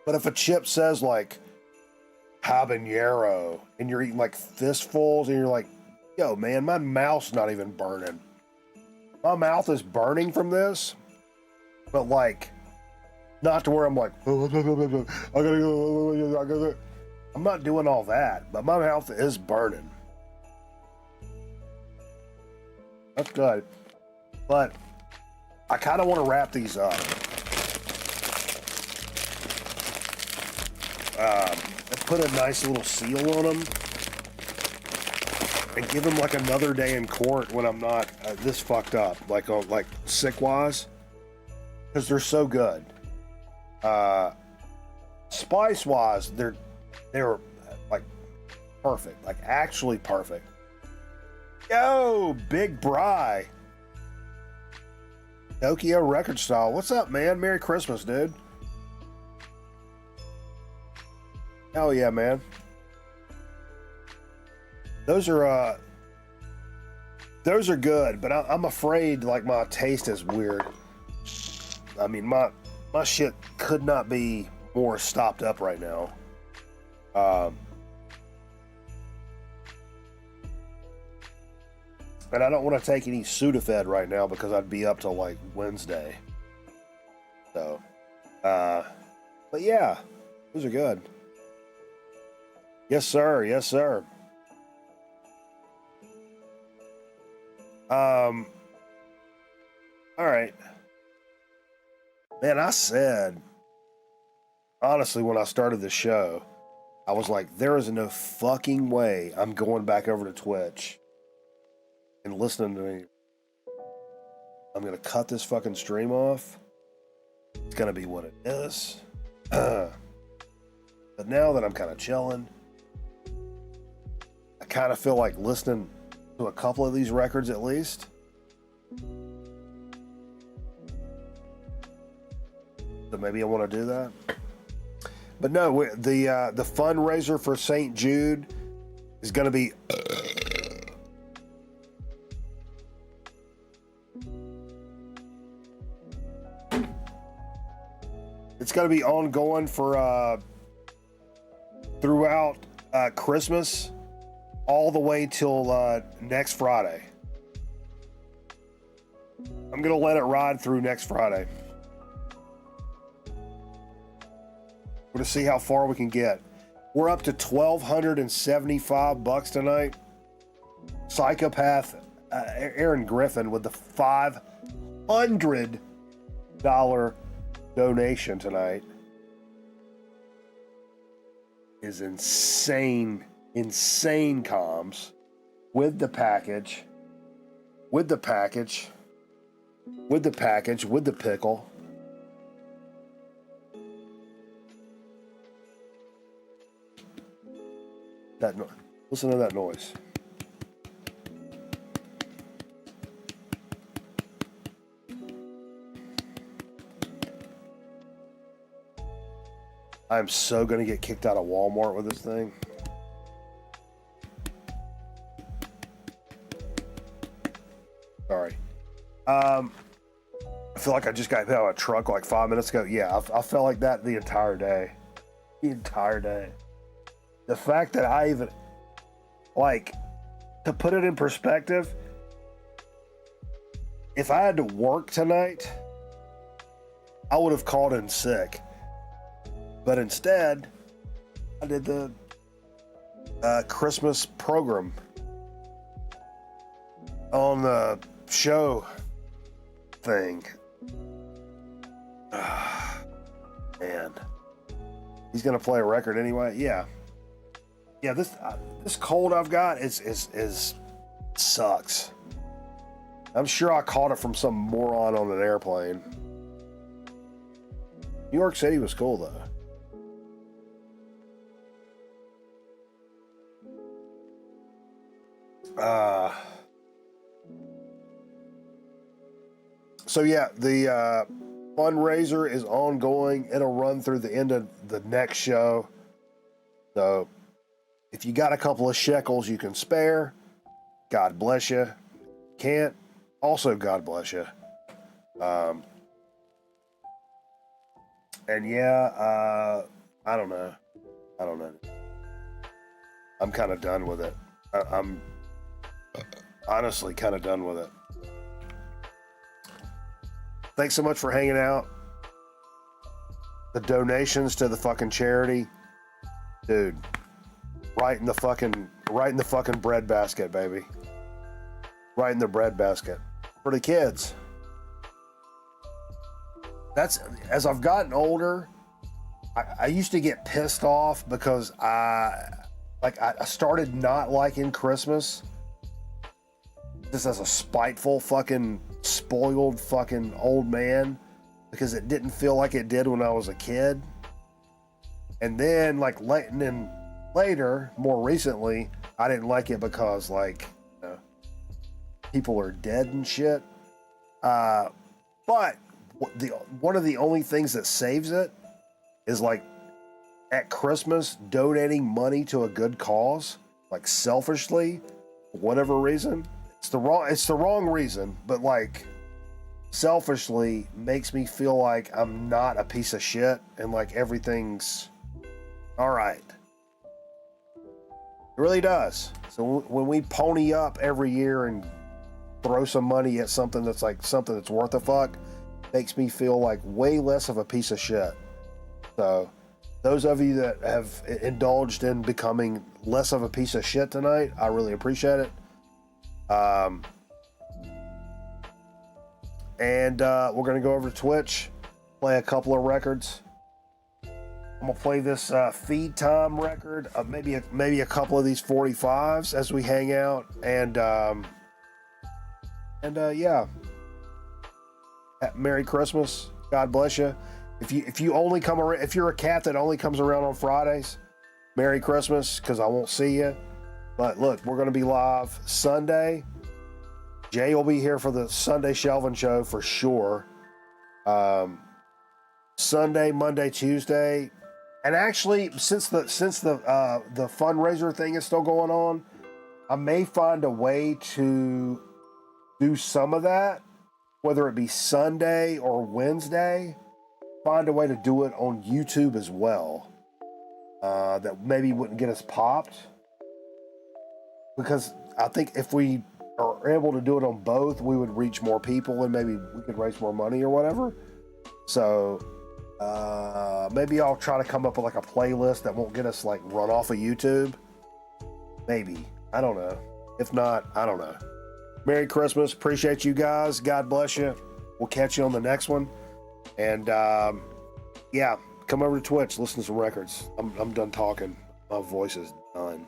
But if a chip says like habanero and you're eating like fistfuls and you're like, yo, man, my mouth's not even burning. My mouth is burning from this, but like, not to where I'm like, I gotta go. I'm not doing all that, but my mouth is burning. That's good. But I kind of want to wrap these up. Put a nice little seal on them and give them like another day in court when I'm not this fucked up, like sick wise, because they're so good. Spice wise, they're like perfect, like actually perfect. Yo, Big Bry, Tokyo Record Style. What's up, man? Merry Christmas, dude. Hell yeah, man. Those are good, but I'm afraid like my taste is weird. I mean, my shit could not be more stopped up right now. And I don't want to take any Sudafed right now because I'd be up till like Wednesday. So, but yeah, those are good. Yes, sir. Yes, sir. All right. Man, I said, honestly, when I started the show, I was like, there is no fucking way I'm going back over to Twitch and listening to me. I'm going to cut this fucking stream off. It's going to be what it is. But now that I'm kind of chilling, I kind of feel like listening to a couple of these records at least. So maybe I want to do that. But no, the fundraiser for St. Jude is going to be... It's going to be ongoing for throughout Christmas, all the way till next Friday. I'm going to let it ride through next Friday. We're going to see how far we can get. We're up to $1,275 tonight. Psychopath Aaron Griffin with the $500 donation tonight is insane comms with the package, with the pickle. Listen to that noise. I'm so going to get kicked out of Walmart with this thing. Sorry. I feel like I just got hit out of a truck like 5 minutes ago. Yeah, I felt like that the entire day. The fact that I even, like, to put it in perspective, if I had to work tonight, I would have called in sick. But instead, I did the Christmas program on the show thing. Man. He's going to play a record anyway? Yeah. Yeah, this cold I've got is sucks. I'm sure I caught it from some moron on an airplane. New York City was cool though. So yeah, the fundraiser is ongoing. It'll run through the end of the next show. So if you got a couple of shekels you can spare, God bless you. Can't, also God bless you. And yeah, I don't know. I'm kind of done with it. I'm honestly kind of done with it. Thanks so much for hanging out. The donations to the fucking charity, dude. Right in the fucking bread basket, baby. Right in the bread basket for the kids. That's, as I've gotten older, I used to get pissed off because I started not liking Christmas just as a spiteful fucking spoiled fucking old man because it didn't feel like it did when I was a kid. And then later, more recently, I didn't like it because people are dead and shit. But one of the only things that saves it is at Christmas donating money to a good cause, selfishly, for whatever reason. It's the wrong reason, but selfishly makes me feel like I'm not a piece of shit and everything's all right. It really does. So when we pony up every year and throw some money at something that's something that's worth a fuck, makes me feel like way less of a piece of shit. So those of you that have indulged in becoming less of a piece of shit tonight, I really appreciate it. And we're going to go over to Twitch, play a couple of records. I'm I'm gonna play this feed time record of maybe a couple of these 45s as we hang out, and yeah. Merry Christmas. God bless you. If you only come around, if you're a cat that only comes around on Fridays, Merry Christmas, because I won't see you. But look, we're gonna be live Sunday. Jay will be here for the Sunday Shelvin show for sure. Sunday, Monday, Tuesday. And actually, since the fundraiser thing is still going on, I may find a way to do some of that, whether it be Sunday or Wednesday. Find a way to do it on YouTube as well. That maybe wouldn't get us popped, because I think if we are able to do it on both, we would reach more people and maybe we could raise more money or whatever. So. Maybe I'll try to come up with like a playlist that won't get us like run off of YouTube. Maybe. I don't know. If not, I don't know. Merry Christmas. Appreciate you guys. God bless you. We'll catch you on the next one. And yeah, come over to Twitch. Listen to some records. I'm done talking. My voice is done.